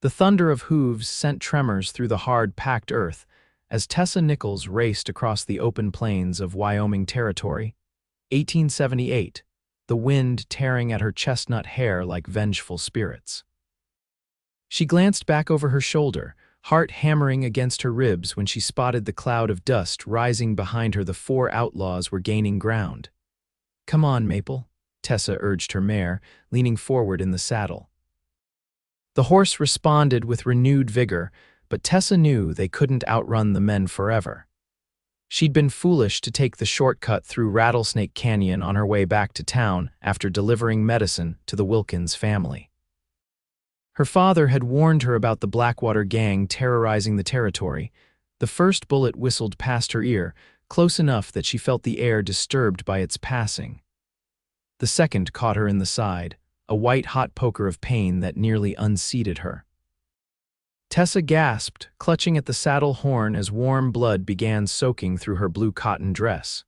The thunder of hooves sent tremors through the hard, packed earth as Tessa Nichols raced across the open plains of Wyoming Territory, 1878, the wind tearing at her chestnut hair like vengeful spirits. She glanced back over her shoulder, heart hammering against her ribs when she spotted the cloud of dust rising behind her. The four outlaws were gaining ground. "Come on, Maple," Tessa urged her mare, leaning forward in the saddle. The horse responded with renewed vigor, but Tessa knew they couldn't outrun the men forever. She'd been foolish to take the shortcut through Rattlesnake Canyon on her way back to town after delivering medicine to the Wilkins family. Her father had warned her about the Blackwater gang terrorizing the territory. The first bullet whistled past her ear, close enough that she felt the air disturbed by its passing. The second caught her in the side, a white-hot poker of pain that nearly unseated her. Tessa gasped, clutching at the saddle horn as warm blood began soaking through her blue cotton dress.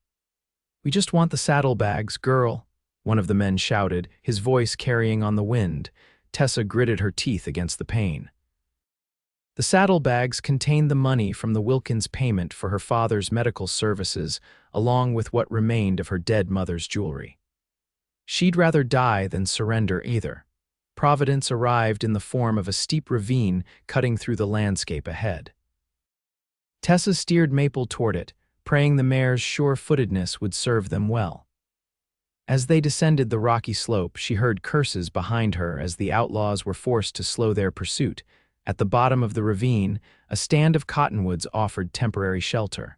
"We just want the saddlebags, girl," one of the men shouted, his voice carrying on the wind. Tessa gritted her teeth against the pain. The saddlebags contained the money from the Wilkins payment for her father's medical services, along with what remained of her dead mother's jewelry. She'd rather die than surrender either. Providence arrived in the form of a steep ravine cutting through the landscape ahead. Tessa steered Maple toward it, praying the mare's sure-footedness would serve them well. As they descended the rocky slope, she heard curses behind her as the outlaws were forced to slow their pursuit. At the bottom of the ravine, a stand of cottonwoods offered temporary shelter.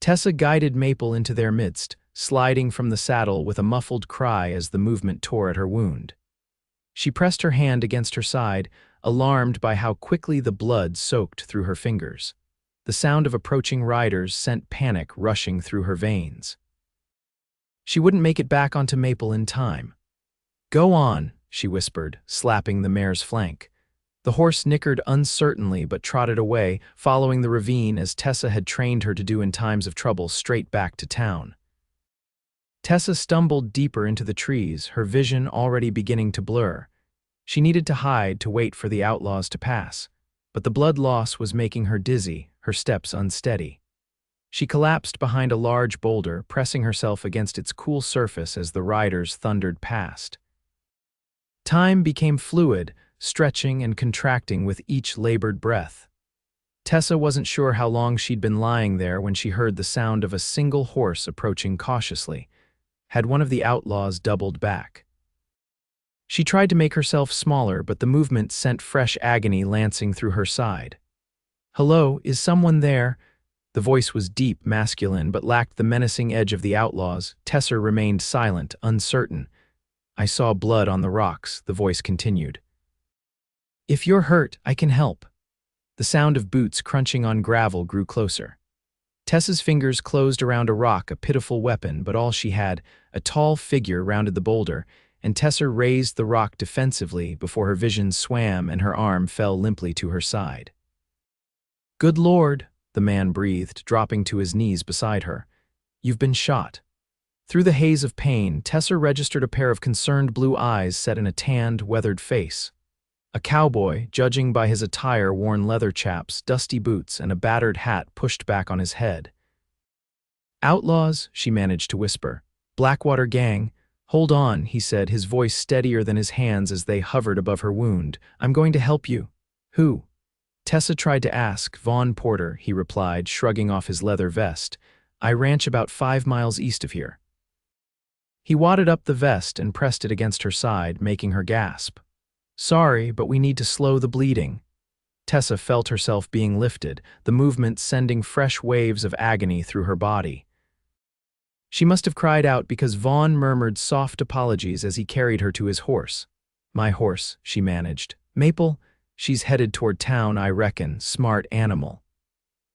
Tessa guided Maple into their midst, sliding from the saddle with a muffled cry as the movement tore at her wound. She pressed her hand against her side, alarmed by how quickly the blood soaked through her fingers. The sound of approaching riders sent panic rushing through her veins. She wouldn't make it back onto Maple in time. "Go on," she whispered, slapping the mare's flank. The horse nickered uncertainly but trotted away, following the ravine as Tessa had trained her to do in times of trouble, straight back to town. Tessa stumbled deeper into the trees, her vision already beginning to blur. She needed to hide to wait for the outlaws to pass, but the blood loss was making her dizzy, her steps unsteady. She collapsed behind a large boulder, pressing herself against its cool surface as the riders thundered past. Time became fluid, stretching and contracting with each labored breath. Tessa wasn't sure how long she'd been lying there when she heard the sound of a single horse approaching cautiously. Had one of the outlaws doubled back? She tried to make herself smaller, but the movement sent fresh agony lancing through her side. "Hello, is someone there?" The voice was deep, masculine, but lacked the menacing edge of the outlaws. Tessa remained silent, uncertain. "I saw blood on the rocks," the voice continued. "If you're hurt, I can help." The sound of boots crunching on gravel grew closer. Tessa's fingers closed around a rock, a pitiful weapon, but all she had. A tall figure rounded the boulder, and Tessa raised the rock defensively before her vision swam and her arm fell limply to her side. "Good Lord," the man breathed, dropping to his knees beside her. "You've been shot." Through the haze of pain, Tessa registered a pair of concerned blue eyes set in a tanned, weathered face. A cowboy, judging by his attire, worn leather chaps, dusty boots, and a battered hat pushed back on his head. "Outlaws," she managed to whisper. "Blackwater gang." "Hold on," he said, his voice steadier than his hands as they hovered above her wound. "I'm going to help you." "Who?" Tessa tried to ask. "Vaughn Porter," he replied, shrugging off his leather vest. "I ranch about 5 miles east of here." He wadded up the vest and pressed it against her side, making her gasp. "Sorry, but we need to slow the bleeding." Tessa felt herself being lifted, the movement sending fresh waves of agony through her body. She must have cried out because Vaughn murmured soft apologies as he carried her to his horse. "My horse," she managed. "Maple? She's headed toward town, I reckon. Smart animal."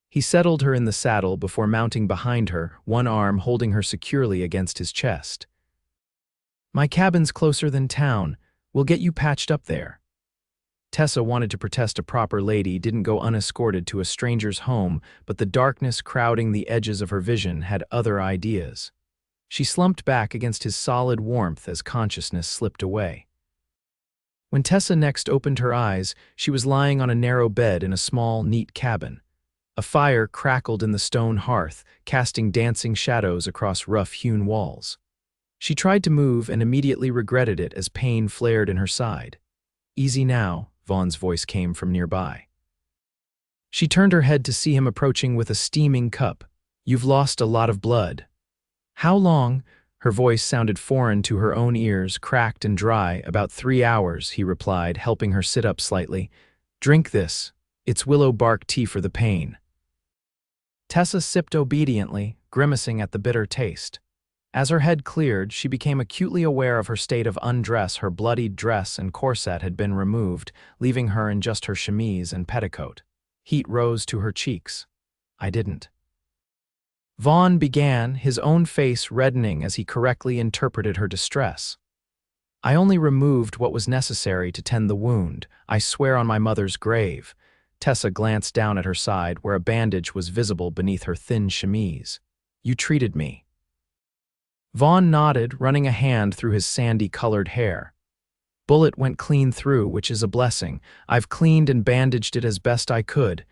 He settled her in the saddle before mounting behind her, one arm holding her securely against his chest. "My cabin's closer than town. We'll get you patched up there." Tessa wanted to protest. A proper lady didn't go unescorted to a stranger's home, but the darkness crowding the edges of her vision had other ideas. She slumped back against his solid warmth as consciousness slipped away. When Tessa next opened her eyes, she was lying on a narrow bed in a small, neat cabin. A fire crackled in the stone hearth, casting dancing shadows across rough-hewn walls. She tried to move and immediately regretted it as pain flared in her side. "Easy now," Vaughn's voice came from nearby. She turned her head to see him approaching with a steaming cup. "You've lost a lot of blood." "How long?" Her voice sounded foreign to her own ears, cracked and dry. "About 3 hours," he replied, helping her sit up slightly. "Drink this. It's willow bark tea for the pain." Tessa sipped obediently, grimacing at the bitter taste. As her head cleared, she became acutely aware of her state of undress. Her bloodied dress and corset had been removed, leaving her in just her chemise and petticoat. Heat rose to her cheeks. "I didn't." Vaughn began, his own face reddening as he correctly interpreted her distress. "I only removed what was necessary to tend the wound. I swear on my mother's grave." Tessa glanced down at her side, where a bandage was visible beneath her thin chemise. "You treated me." Vaughn nodded, running a hand through his sandy-colored hair. "Bullet went clean through, which is a blessing. I've cleaned and bandaged it as best I could.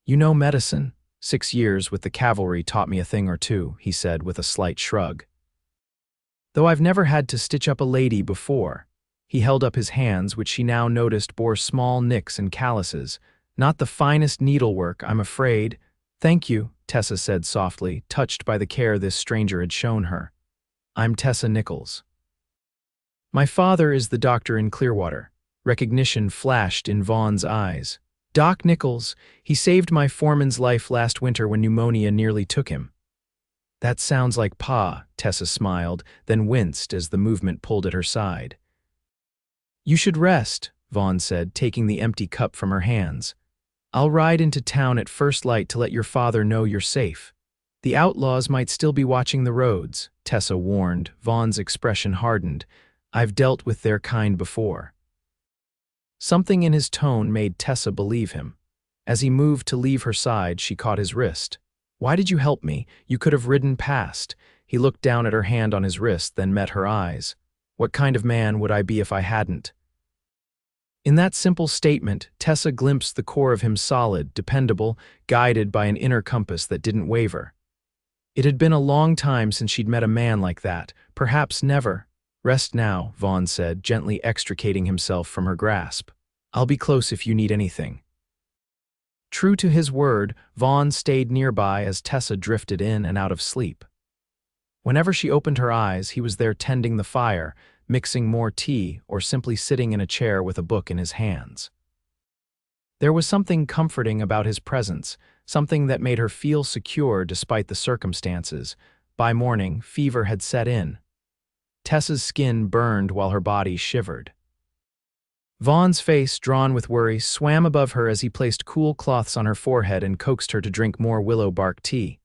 You know medicine. 6 years with the cavalry taught me a thing or two," he said with a slight shrug. "Though I've never had to stitch up a lady before." He held up his hands, which she now noticed bore small nicks and calluses. "Not the finest needlework, I'm afraid." "Thank you," Tessa said softly, touched by the care this stranger had shown her. "I'm Tessa Nichols." "My father is the doctor in Clearwater." Recognition flashed in Vaughn's eyes. "Doc Nichols, he saved my foreman's life last winter when pneumonia nearly took him." "That sounds like Pa," Tessa smiled, then winced as the movement pulled at her side. "You should rest," Vaughn said, taking the empty cup from her hands. "I'll ride into town at first light to let your father know you're safe." "The outlaws might still be watching the roads," Tessa warned. Vaughn's expression hardened. "I've dealt with their kind before." Something in his tone made Tessa believe him. As he moved to leave her side, she caught his wrist. "Why did you help me? You could have ridden past." He looked down at her hand on his wrist, then met her eyes. "What kind of man would I be if I hadn't?" In that simple statement, Tessa glimpsed the core of him, solid, dependable, guided by an inner compass that didn't waver. It had been a long time since she'd met a man like that, perhaps never. "Rest now," Vaughn said, gently extricating himself from her grasp. "I'll be close if you need anything." True to his word, Vaughn stayed nearby as Tessa drifted in and out of sleep. Whenever she opened her eyes, he was there tending the fire, mixing more tea, or simply sitting in a chair with a book in his hands. There was something comforting about his presence, something that made her feel secure despite the circumstances. By morning, fever had set in. Tessa's skin burned while her body shivered. Vaughn's face, drawn with worry, swam above her as he placed cool cloths on her forehead and coaxed her to drink more willow bark tea.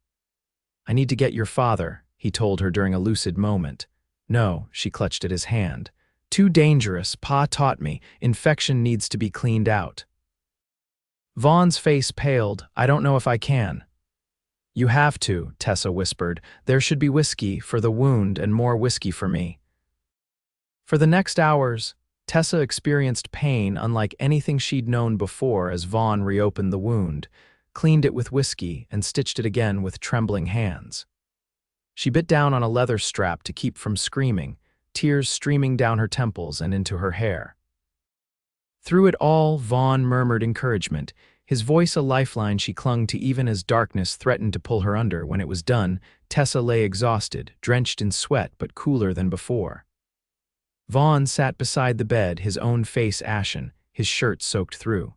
"I need to get your father," he told her during a lucid moment. "No," she clutched at his hand. "Too dangerous, Pa taught me. Infection needs to be cleaned out." Vaughn's face paled. "I don't know if I can." "You have to," Tessa whispered. "There should be whiskey for the wound and more whiskey for me." For the next hours, Tessa experienced pain unlike anything she'd known before as Vaughn reopened the wound, cleaned it with whiskey, and stitched it again with trembling hands. She bit down on a leather strap to keep from screaming, tears streaming down her temples and into her hair. Through it all, Vaughn murmured encouragement, his voice a lifeline she clung to even as darkness threatened to pull her under. When it was done, Tessa lay exhausted, drenched in sweat but cooler than before. Vaughn sat beside the bed, his own face ashen, his shirt soaked through.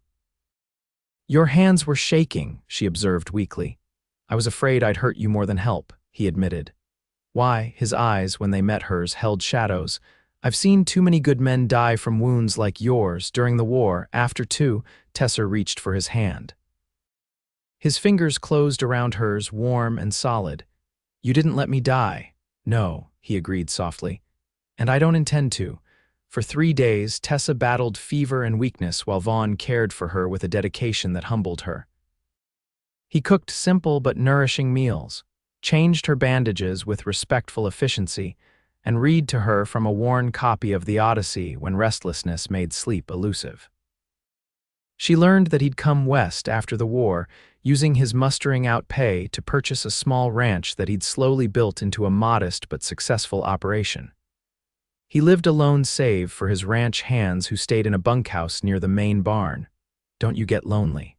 "Your hands were shaking," she observed weakly. "I was afraid I'd hurt you more than help," he admitted. "Why?" His eyes, when they met hers, held shadows. "I've seen too many good men die from wounds like yours during the war. After too." Tessa reached for his hand. His fingers closed around hers, warm and solid. "You didn't let me die." "No," he agreed softly. "And I don't intend to." For 3 days, Tessa battled fever and weakness while Vaughn cared for her with a dedication that humbled her. He cooked simple but nourishing meals, changed her bandages with respectful efficiency, and read to her from a worn copy of the Odyssey when restlessness made sleep elusive. She learned that he'd come west after the war, using his mustering out pay to purchase a small ranch that he'd slowly built into a modest but successful operation. He lived alone save for his ranch hands who stayed in a bunkhouse near the main barn. Don't you get lonely?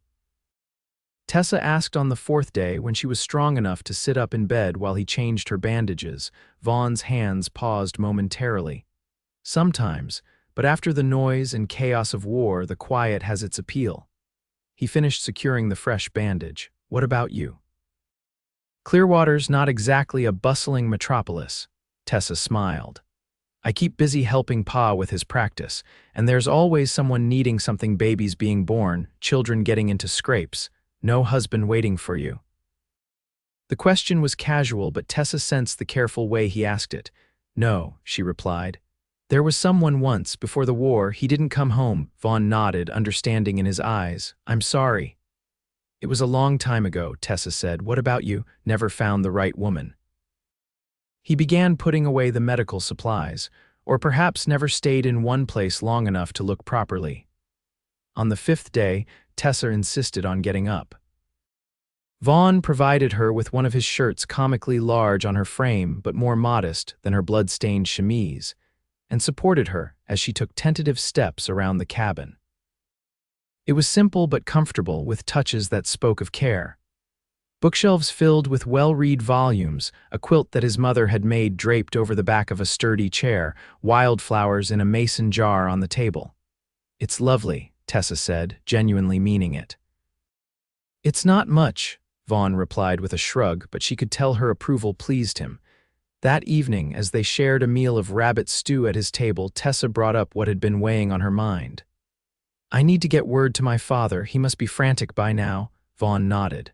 Tessa asked on the fourth day when she was strong enough to sit up in bed while he changed her bandages. Vaughn's hands paused momentarily. Sometimes, but after the noise and chaos of war, the quiet has its appeal. He finished securing the fresh bandage. What about you? Clearwater's not exactly a bustling metropolis. Tessa smiled. I keep busy helping Pa with his practice, and there's always someone needing something, babies being born, children getting into scrapes, no husband waiting for you. The question was casual, but Tessa sensed the careful way he asked it. No, she replied. There was someone once, before the war, he didn't come home. Vaughn nodded, understanding in his eyes. I'm sorry. It was a long time ago, Tessa said. What about you? Never found the right woman. He began putting away the medical supplies, or perhaps never stayed in one place long enough to look properly. On the fifth day, Tessa insisted on getting up. Vaughn provided her with one of his shirts comically large on her frame but more modest than her blood-stained chemise, and supported her as she took tentative steps around the cabin. It was simple but comfortable, with touches that spoke of care. Bookshelves filled with well-read volumes, a quilt that his mother had made draped over the back of a sturdy chair, wildflowers in a mason jar on the table. It's lovely, Tessa said, genuinely meaning it. It's not much, Vaughn replied with a shrug, but she could tell her approval pleased him. That evening, as they shared a meal of rabbit stew at his table, Tessa brought up what had been weighing on her mind. I need to get word to my father. He must be frantic by now. Vaughn nodded.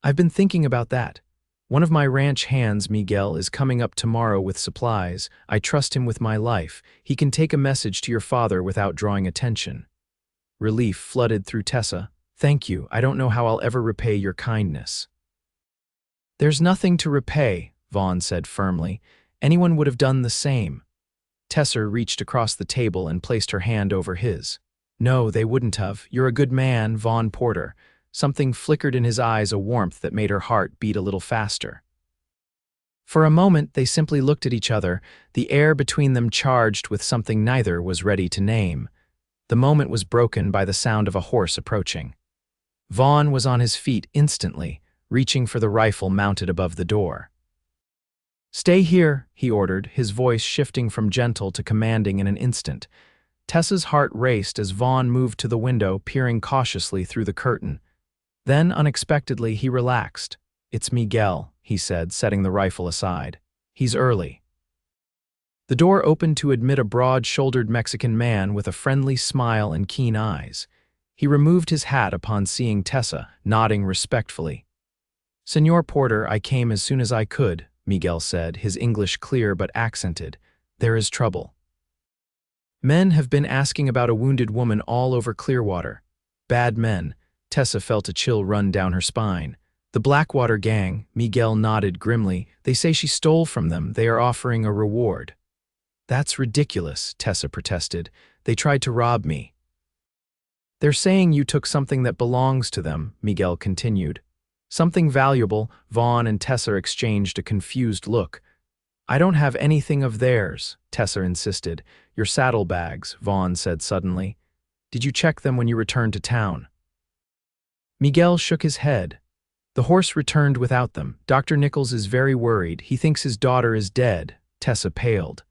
I've been thinking about that. One of my ranch hands, Miguel, is coming up tomorrow with supplies. I trust him with my life. He can take a message to your father without drawing attention. Relief flooded through Tessa. Thank you. I don't know how I'll ever repay your kindness. There's nothing to repay, Vaughn said firmly. Anyone would have done the same. Tessa reached across the table and placed her hand over his. No, they wouldn't have. You're a good man, Vaughn Porter. Something flickered in his eyes, a warmth that made her heart beat a little faster. For a moment, they simply looked at each other, the air between them charged with something neither was ready to name. The moment was broken by the sound of a horse approaching. Vaughn was on his feet instantly, reaching for the rifle mounted above the door. Stay here, he ordered, his voice shifting from gentle to commanding in an instant. Tessa's heart raced as Vaughn moved to the window, peering cautiously through the curtain. Then, unexpectedly, he relaxed. It's Miguel, he said, setting the rifle aside. He's early. The door opened to admit a broad-shouldered Mexican man with a friendly smile and keen eyes. He removed his hat upon seeing Tessa, nodding respectfully. Senor Porter, I came as soon as I could, Miguel said, his English clear but accented. There is trouble. Men have been asking about a wounded woman all over Clearwater. Bad men. Tessa felt a chill run down her spine. The Blackwater gang, Miguel nodded grimly. They say she stole from them. They are offering a reward. That's ridiculous, Tessa protested. They tried to rob me. They're saying you took something that belongs to them, Miguel continued. Something valuable. Vaughn and Tessa exchanged a confused look. I don't have anything of theirs, Tessa insisted. Your saddlebags, Vaughn said suddenly. Did you check them when you returned to town? Miguel shook his head. The horse returned without them. Dr. Nichols is very worried. He thinks his daughter is dead. Tessa paled.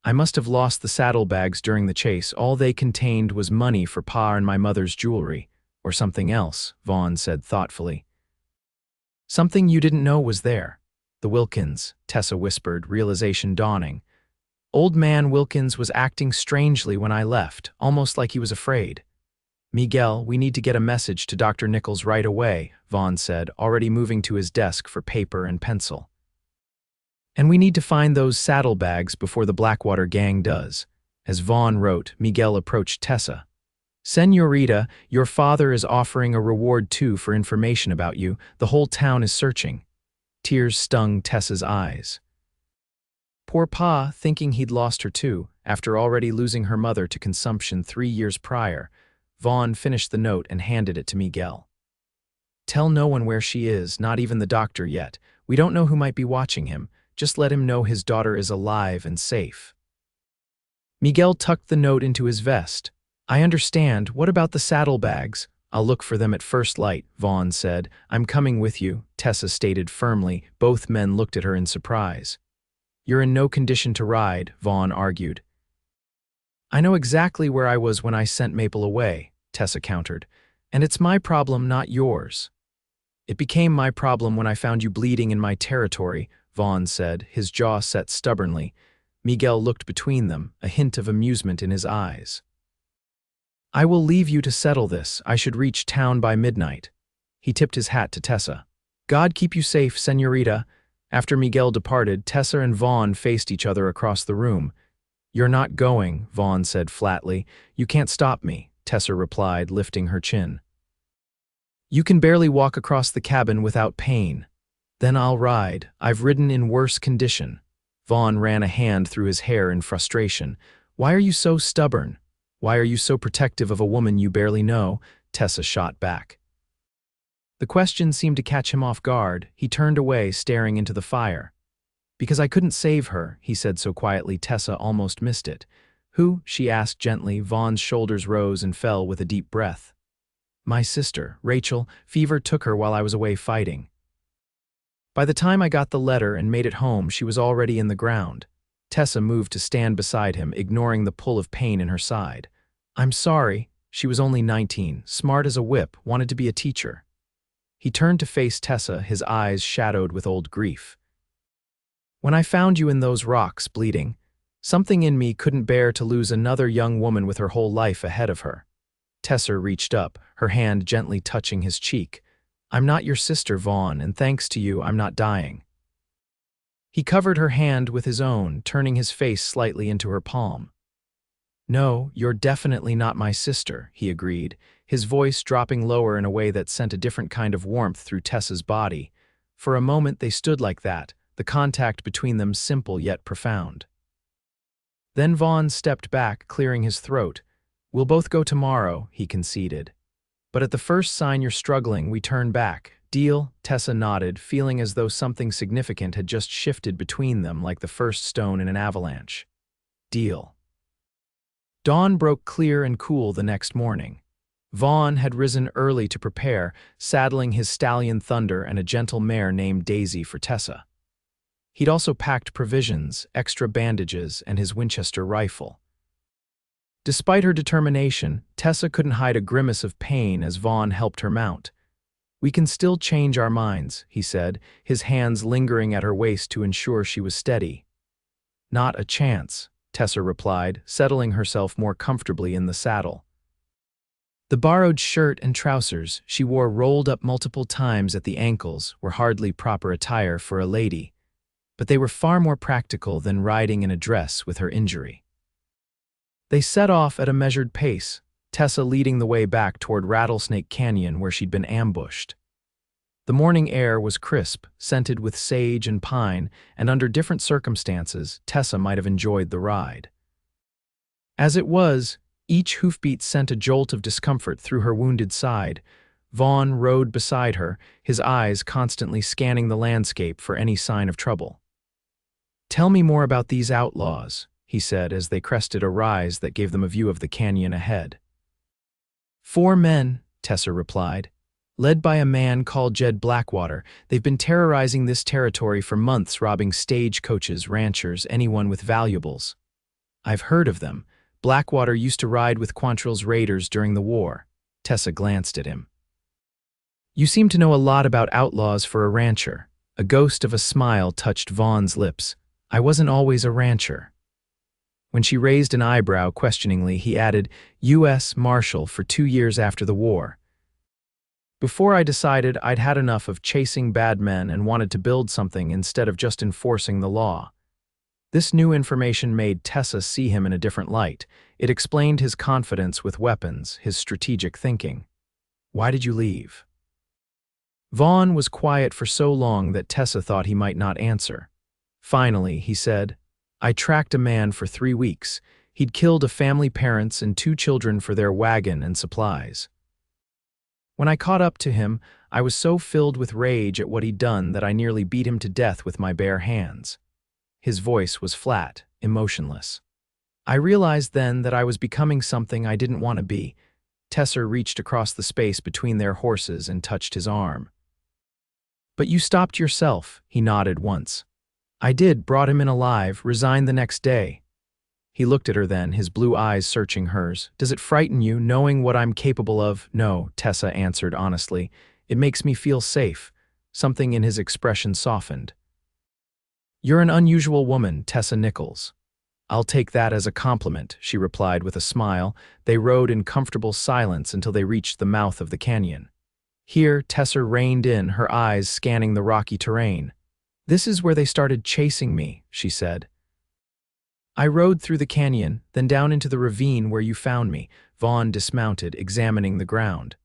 I must have lost the saddlebags during the chase. All they contained was money for Pa and my mother's jewelry. Or something else, Vaughn said thoughtfully. Something you didn't know was there. The Wilkins, Tessa whispered, realization dawning. Old man Wilkins was acting strangely when I left, almost like he was afraid. Miguel, we need to get a message to Dr. Nichols right away, Vaughn said, already moving to his desk for paper and pencil. And we need to find those saddlebags before the Blackwater gang does. As Vaughn wrote, Miguel approached Tessa. Señorita, your father is offering a reward too for information about you. The whole town is searching. Tears stung Tessa's eyes. Poor Pa, thinking he'd lost her too, after already losing her mother to consumption 3 years prior, Vaughn finished the note and handed it to Miguel. Tell no one where she is, not even the doctor yet. We don't know who might be watching him. Just let him know his daughter is alive and safe. Miguel tucked the note into his vest. I understand. What about the saddlebags? I'll look for them at first light, Vaughn said. I'm coming with you, Tessa stated firmly. Both men looked at her in surprise. You're in no condition to ride, Vaughn argued. I know exactly where I was when I sent Maple away, Tessa countered. And it's my problem, not yours. It became my problem when I found you bleeding in my territory, Vaughn said, his jaw set stubbornly. Miguel looked between them, a hint of amusement in his eyes. I will leave you to settle this. I should reach town by midnight. He tipped his hat to Tessa. God keep you safe, señorita. After Miguel departed, Tessa and Vaughn faced each other across the room. You're not going, Vaughn said flatly. You can't stop me, Tessa replied, lifting her chin. You can barely walk across the cabin without pain. Then I'll ride. I've ridden in worse condition. Vaughn ran a hand through his hair in frustration. Why are you so stubborn? Why are you so protective of a woman you barely know? Tessa shot back. The question seemed to catch him off guard. He turned away, staring into the fire. Because I couldn't save her, he said so quietly Tessa almost missed it. Who? She asked gently. Vaughn's shoulders rose and fell with a deep breath. My sister, Rachel. Fever took her while I was away fighting. By the time I got the letter and made it home, she was already in the ground. Tessa moved to stand beside him, ignoring the pull of pain in her side. I'm sorry. She was only 19, smart as a whip, wanted to be a teacher. He turned to face Tessa, his eyes shadowed with old grief. When I found you in those rocks, bleeding, something in me couldn't bear to lose another young woman with her whole life ahead of her. Tessa reached up, her hand gently touching his cheek. I'm not your sister, Vaughn, and thanks to you, I'm not dying. He covered her hand with his own, turning his face slightly into her palm. No, you're definitely not my sister, he agreed, his voice dropping lower in a way that sent a different kind of warmth through Tessa's body. For a moment they stood like that, the contact between them simple yet profound. Then Vaughn stepped back, clearing his throat. We'll both go tomorrow, he conceded. But at the first sign you're struggling, we turn back. Deal? Tessa nodded, feeling as though something significant had just shifted between them like the first stone in an avalanche. Deal. Dawn broke clear and cool the next morning. Vaughn had risen early to prepare, saddling his stallion Thunder and a gentle mare named Daisy for Tessa. He'd also packed provisions, extra bandages, and his Winchester rifle. Despite her determination, Tessa couldn't hide a grimace of pain as Vaughn helped her mount. We can still change our minds, he said, his hands lingering at her waist to ensure she was steady. Not a chance, Tessa replied, settling herself more comfortably in the saddle. The borrowed shirt and trousers she wore rolled up multiple times at the ankles were hardly proper attire for a lady, but they were far more practical than riding in a dress with her injury. They set off at a measured pace, Tessa leading the way back toward Rattlesnake Canyon where she'd been ambushed. The morning air was crisp, scented with sage and pine, and under different circumstances, Tessa might have enjoyed the ride. As it was, each hoofbeat sent a jolt of discomfort through her wounded side. Vaughn rode beside her, his eyes constantly scanning the landscape for any sign of trouble. Tell me more about these outlaws, he said as they crested a rise that gave them a view of the canyon ahead. 4 men, Tessa replied. Led by a man called Jed Blackwater, they've been terrorizing this territory for months, robbing stagecoaches, ranchers, anyone with valuables. I've heard of them. Blackwater used to ride with Quantrill's raiders during the war. Tessa glanced at him. You seem to know a lot about outlaws for a rancher. A ghost of a smile touched Vaughn's lips. I wasn't always a rancher. When she raised an eyebrow questioningly, he added, U.S. Marshal for 2 years after the war. Before I decided I'd had enough of chasing bad men and wanted to build something instead of just enforcing the law. This new information made Tessa see him in a different light. It explained his confidence with weapons, his strategic thinking. Why did you leave? Vaughn was quiet for so long that Tessa thought he might not answer. Finally, he said, I tracked a man for 3 weeks. He'd killed a family parents and 2 children for their wagon and supplies. When I caught up to him, I was so filled with rage at what he'd done that I nearly beat him to death with my bare hands. His voice was flat, emotionless. I realized then that I was becoming something I didn't want to be. Tessa reached across the space between their horses and touched his arm. "But you stopped yourself," he nodded once. "I did, brought him in alive, resigned the next day." He looked at her then, his blue eyes searching hers. "Does it frighten you, knowing what I'm capable of?" "No," Tessa answered honestly. "It makes me feel safe." Something in his expression softened. "You're an unusual woman, Tessa Nichols." "I'll take that as a compliment," she replied with a smile. They rode in comfortable silence until they reached the mouth of the canyon. Here, Tessa reined in, her eyes scanning the rocky terrain. "This is where they started chasing me," she said. "I rode through the canyon, then down into the ravine where you found me." Vaughn dismounted, examining the ground.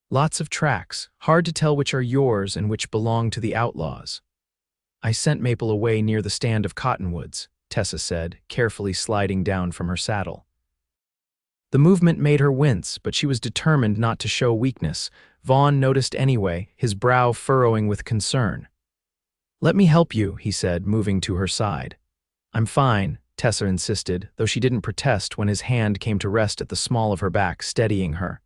"Lots of tracks, hard to tell which are yours and which belong to the Outlaws." "I sent Maple away near the stand of cottonwoods," Tessa said, carefully sliding down from her saddle. The movement made her wince, but she was determined not to show weakness. Vaughn noticed anyway, his brow furrowing with concern. "Let me help you," he said, moving to her side. "I'm fine," Tessa insisted, though she didn't protest when his hand came to rest at the small of her back, steadying her.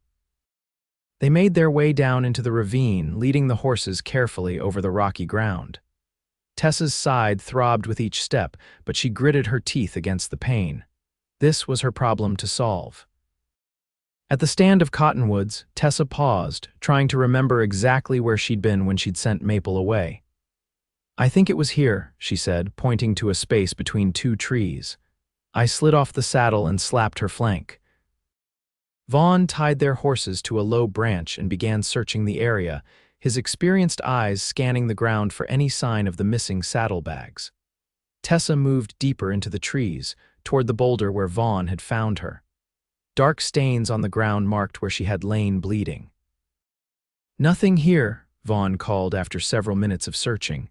They made their way down into the ravine, leading the horses carefully over the rocky ground. Tessa's side throbbed with each step, but she gritted her teeth against the pain. This was her problem to solve. At the stand of cottonwoods, Tessa paused, trying to remember exactly where she'd been when she'd sent Maple away. "I think it was here," she said, pointing to a space between 2 trees. "I slid off the saddle and slapped her flank." Vaughn tied their horses to a low branch and began searching the area, his experienced eyes scanning the ground for any sign of the missing saddlebags. Tessa moved deeper into the trees, toward the boulder where Vaughn had found her. Dark stains on the ground marked where she had lain bleeding. "Nothing here," Vaughn called after several minutes of searching.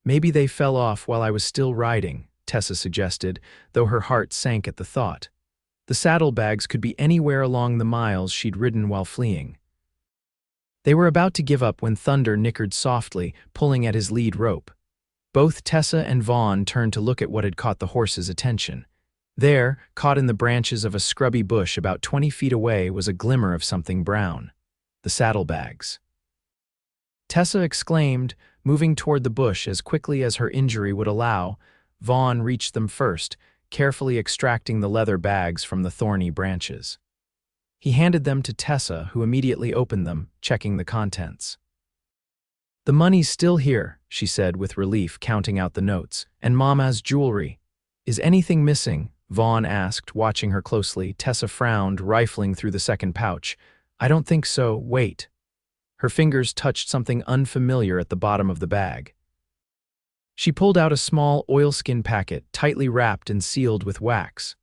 "Maybe they fell off while I was still riding," Tessa suggested, though her heart sank at the thought. The saddlebags could be anywhere along the miles she'd ridden while fleeing. They were about to give up when Thunder nickered softly, pulling at his lead rope. Both Tessa and Vaughn turned to look at what had caught the horses' attention. There, caught in the branches of a scrubby bush about 20 feet away, was a glimmer of something brown. The saddlebags. Tessa exclaimed, moving toward the bush as quickly as her injury would allow. Vaughn reached them first, carefully extracting the leather bags from the thorny branches. He handed them to Tessa, who immediately opened them, checking the contents. "The money's still here," she said with relief, counting out the notes, "and Mama's jewelry." "Is anything missing?" Vaughn asked, watching her closely. Tessa frowned, rifling through the second pouch. "I don't think so. Wait." Her fingers touched something unfamiliar at the bottom of the bag. She pulled out a small oilskin packet, tightly wrapped and sealed with wax.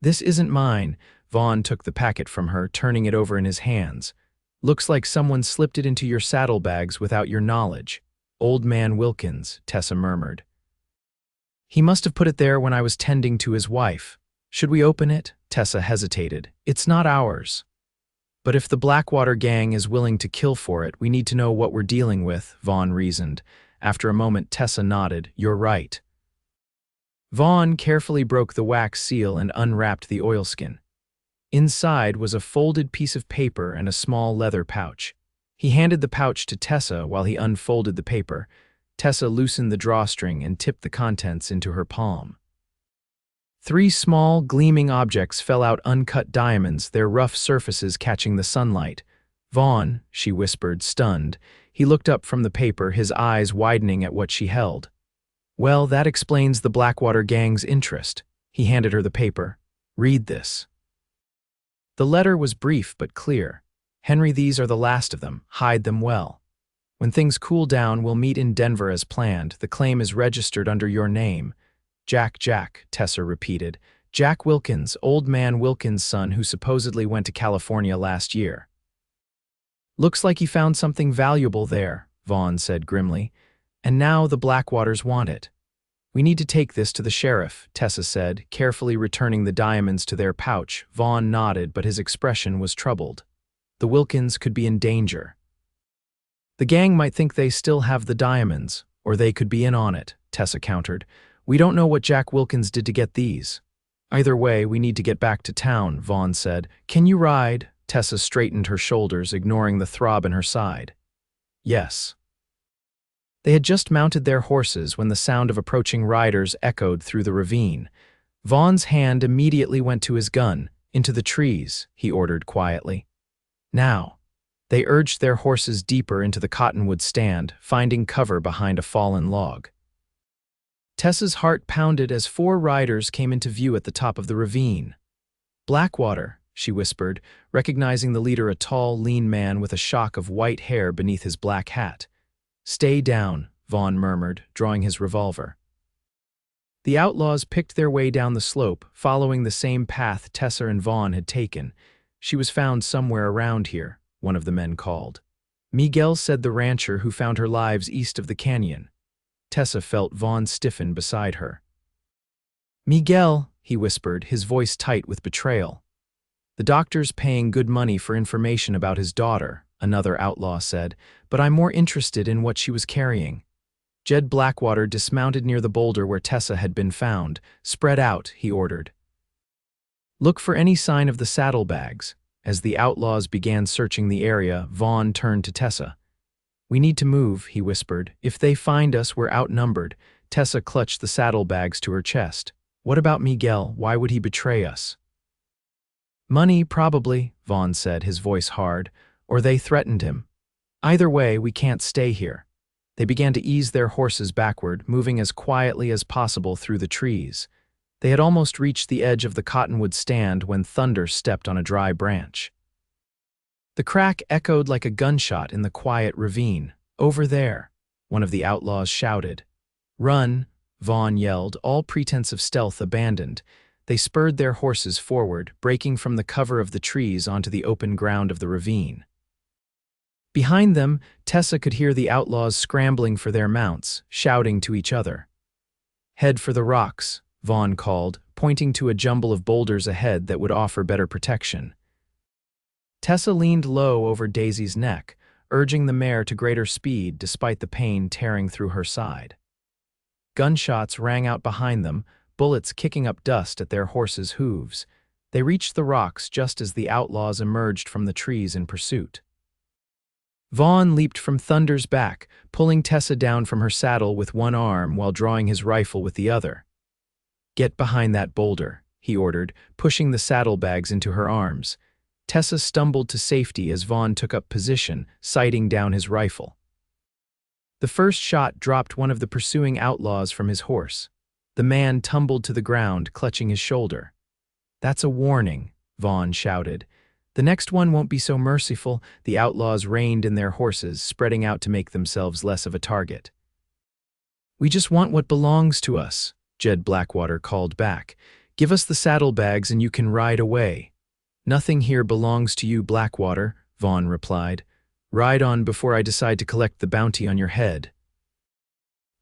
"This isn't mine." Vaughn took the packet from her, turning it over in his hands. "Looks like someone slipped it into your saddlebags without your knowledge." "Old Man Wilkins," Tessa murmured. "He must have put it there when I was tending to his wife." "Should we open it?" Tessa hesitated. "It's not ours." "But if the Blackwater gang is willing to kill for it, we need to know what we're dealing with," Vaughn reasoned. After a moment, Tessa nodded. "You're right." Vaughn carefully broke the wax seal and unwrapped the oilskin. Inside was a folded piece of paper and a small leather pouch. He handed the pouch to Tessa while he unfolded the paper. Tessa loosened the drawstring and tipped the contents into her palm. 3 small, gleaming objects fell out, uncut diamonds, their rough surfaces catching the sunlight. "Vaughn," she whispered, stunned. He looked up from the paper, his eyes widening at what she held. "Well, that explains the Blackwater gang's interest." He handed her the paper. "Read this." The letter was brief but clear. "Henry, these are the last of them. Hide them well. When things cool down, we'll meet in Denver as planned. The claim is registered under your name." Jack, Tessa repeated. "Jack Wilkins, Old Man Wilkins' son who supposedly went to California last year." "Looks like he found something valuable there," Vaughn said grimly. "And now the Blackwaters want it." "We need to take this to the sheriff," Tessa said, carefully returning the diamonds to their pouch. Vaughn nodded, but his expression was troubled. The Wilkins could be in danger. "The gang might think they still have the diamonds, or they could be in on it," Tessa countered. "We don't know what Jack Wilkins did to get these." "Either way, we need to get back to town," Vaughn said. "Can you ride?" Tessa straightened her shoulders, ignoring the throb in her side. "Yes." They had just mounted their horses when the sound of approaching riders echoed through the ravine. Vaughn's hand immediately went to his gun. "Into the trees," he ordered quietly. "Now." They urged their horses deeper into the cottonwood stand, finding cover behind a fallen log. Tessa's heart pounded as 4 riders came into view at the top of the ravine. "Blackwater," she whispered, recognizing the leader, a tall, lean man with a shock of white hair beneath his black hat. "Stay down," Vaughn murmured, drawing his revolver. The outlaws picked their way down the slope, following the same path Tessa and Vaughn had taken. "She was found somewhere around here," one of the men called. "Miguel," said the rancher who found her lives east of the canyon. Tessa felt Vaughn stiffen beside her. "Miguel," he whispered, his voice tight with betrayal. "The doctor's paying good money for information about his daughter," another outlaw said, "but I'm more interested in what she was carrying." Jed Blackwater dismounted near the boulder where Tessa had been found. "Spread out," he ordered. "Look for any sign of the saddlebags." As the outlaws began searching the area, Vaughn turned to Tessa. "We need to move," he whispered. "If they find us, we're outnumbered." Tessa clutched the saddlebags to her chest. "What about Miguel? Why would he betray us?" "Money, probably," Vaughn said, his voice hard. "Or they threatened him. Either way, we can't stay here." They began to ease their horses backward, moving as quietly as possible through the trees. They had almost reached the edge of the cottonwood stand when thunder stepped on a dry branch. The crack echoed like a gunshot in the quiet ravine. "Over there," one of the outlaws shouted. "Run," Vaughn yelled, all pretense of stealth abandoned. They spurred their horses forward, breaking from the cover of the trees onto the open ground of the ravine. Behind them, Tessa could hear the outlaws scrambling for their mounts, shouting to each other. "Head for the rocks," Vaughn called, pointing to a jumble of boulders ahead that would offer better protection. Tessa leaned low over Daisy's neck, urging the mare to greater speed despite the pain tearing through her side. Gunshots rang out behind them, bullets kicking up dust at their horses' hooves. They reached the rocks just as the outlaws emerged from the trees in pursuit. Vaughn leaped from Thunder's back, pulling Tessa down from her saddle with one arm while drawing his rifle with the other. "Get behind that boulder," he ordered, pushing the saddlebags into her arms. Tessa stumbled to safety as Vaughn took up position, sighting down his rifle. The first shot dropped one of the pursuing outlaws from his horse. The man tumbled to the ground, clutching his shoulder. "That's a warning," Vaughn shouted. "The next one won't be so merciful." The outlaws reined in their horses, spreading out to make themselves less of a target. "We just want what belongs to us," Jed Blackwater called back. "Give us the saddlebags and you can ride away." "Nothing here belongs to you, Blackwater," Vaughn replied. "Ride on before I decide to collect the bounty on your head."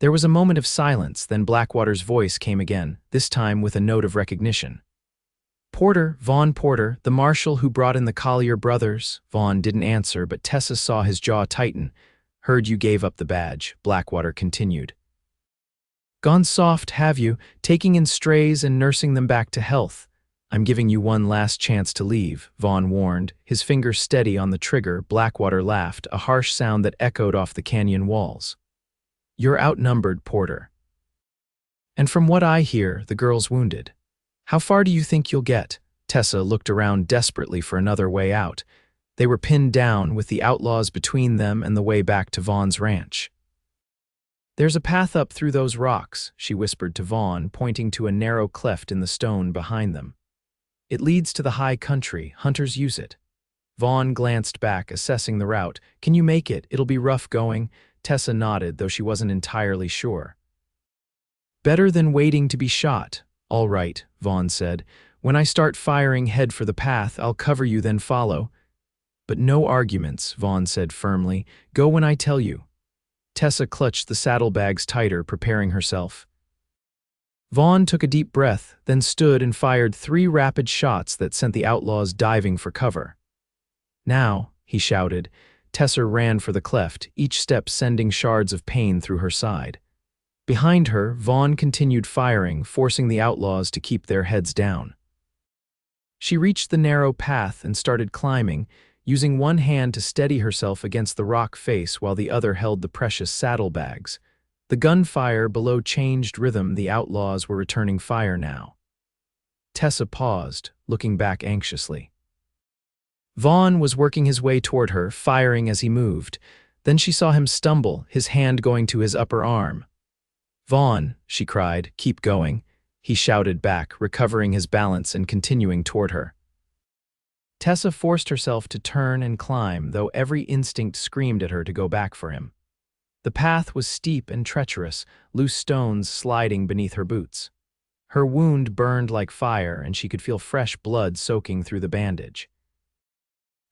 There was a moment of silence, then Blackwater's voice came again, this time with a note of recognition. "Porter, Vaughn Porter, the marshal who brought in the Collier brothers." Vaughn didn't answer, but Tessa saw his jaw tighten. "Heard you gave up the badge," Blackwater continued. "Gone soft, have you, taking in strays and nursing them back to health? I'm giving you one last chance to leave," Vaughn warned, his finger steady on the trigger. Blackwater laughed, a harsh sound that echoed off the canyon walls. "You're outnumbered, Porter. And from what I hear, the girl's wounded. How far do you think you'll get?" Tessa looked around desperately for another way out. They were pinned down, with the outlaws between them and the way back to Vaughn's ranch. "There's a path up through those rocks," she whispered to Vaughn, pointing to a narrow cleft in the stone behind them. "It leads to the high country. Hunters use it." Vaughn glanced back, assessing the route. "Can you make it? It'll be rough going." Tessa nodded, though she wasn't entirely sure. "Better than waiting to be shot." "All right," Vaughn said. "When I start firing, head for the path. I'll cover you, then follow." "But no arguments," Vaughn said firmly. "Go when I tell you." Tessa clutched the saddlebags tighter, preparing herself. Vaughn took a deep breath, then stood and fired 3 rapid shots that sent the outlaws diving for cover. "Now," he shouted. Tessa ran for the cleft, each step sending shards of pain through her side. Behind her, Vaughn continued firing, forcing the outlaws to keep their heads down. She reached the narrow path and started climbing, using one hand to steady herself against the rock face while the other held the precious saddlebags. The gunfire below changed rhythm. The outlaws were returning fire now. Tessa paused, looking back anxiously. Vaughn was working his way toward her, firing as he moved. Then she saw him stumble, his hand going to his upper arm. "Vaughn," she cried, "keep going." He shouted back, recovering his balance and continuing toward her. Tessa forced herself to turn and climb, though every instinct screamed at her to go back for him. The path was steep and treacherous, loose stones sliding beneath her boots. Her wound burned like fire, and she could feel fresh blood soaking through the bandage.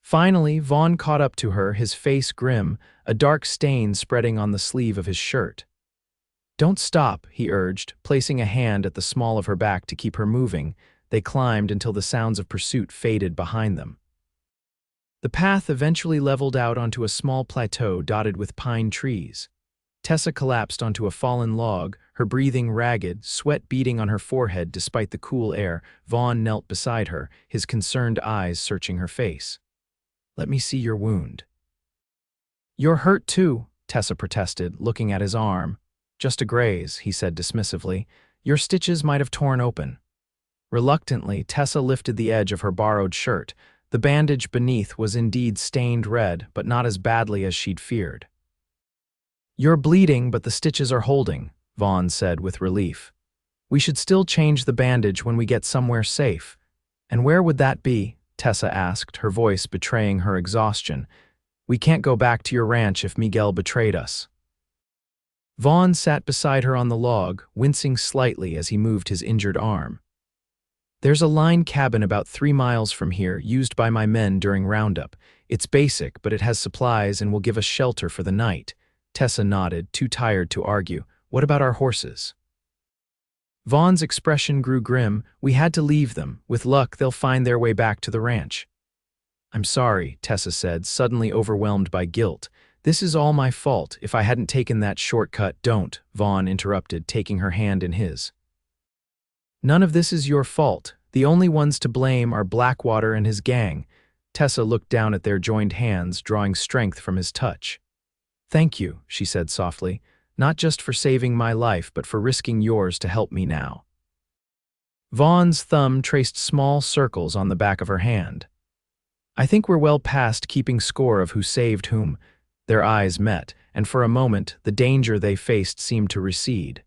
Finally, Vaughn caught up to her, his face grim, a dark stain spreading on the sleeve of his shirt. "Don't stop," he urged, placing a hand at the small of her back to keep her moving. They climbed until the sounds of pursuit faded behind them. The path eventually leveled out onto a small plateau dotted with pine trees. Tessa collapsed onto a fallen log, her breathing ragged, sweat beading on her forehead despite the cool air. Vaughn knelt beside her, his concerned eyes searching her face. "Let me see your wound." "You're hurt too," Tessa protested, looking at his arm. "Just a graze," he said dismissively. "Your stitches might have torn open." Reluctantly, Tessa lifted the edge of her borrowed shirt. The bandage beneath was indeed stained red, but not as badly as she'd feared. "You're bleeding, but the stitches are holding," Vaughn said with relief. "We should still change the bandage when we get somewhere safe." "And where would that be?" Tessa asked, her voice betraying her exhaustion. "We can't go back to your ranch if Miguel betrayed us." Vaughn sat beside her on the log, wincing slightly as he moved his injured arm. "There's a line cabin about 3 miles from here, used by my men during roundup. It's basic, but it has supplies and will give us shelter for the night." Tessa nodded, too tired to argue. "What about our horses?" Vaughn's expression grew grim. "We had to leave them. With luck, they'll find their way back to the ranch." "I'm sorry," Tessa said, suddenly overwhelmed by guilt. "This is all my fault. If I hadn't taken that shortcut—" "Don't," Vaughn interrupted, taking her hand in his. "None of this is your fault. The only ones to blame are Blackwater and his gang." Tessa looked down at their joined hands, drawing strength from his touch. "Thank you," she said softly, "not just for saving my life, but for risking yours to help me now." Vaughn's thumb traced small circles on the back of her hand. "I think we're well past keeping score of who saved whom." Their eyes met, and for a moment, the danger they faced seemed to recede.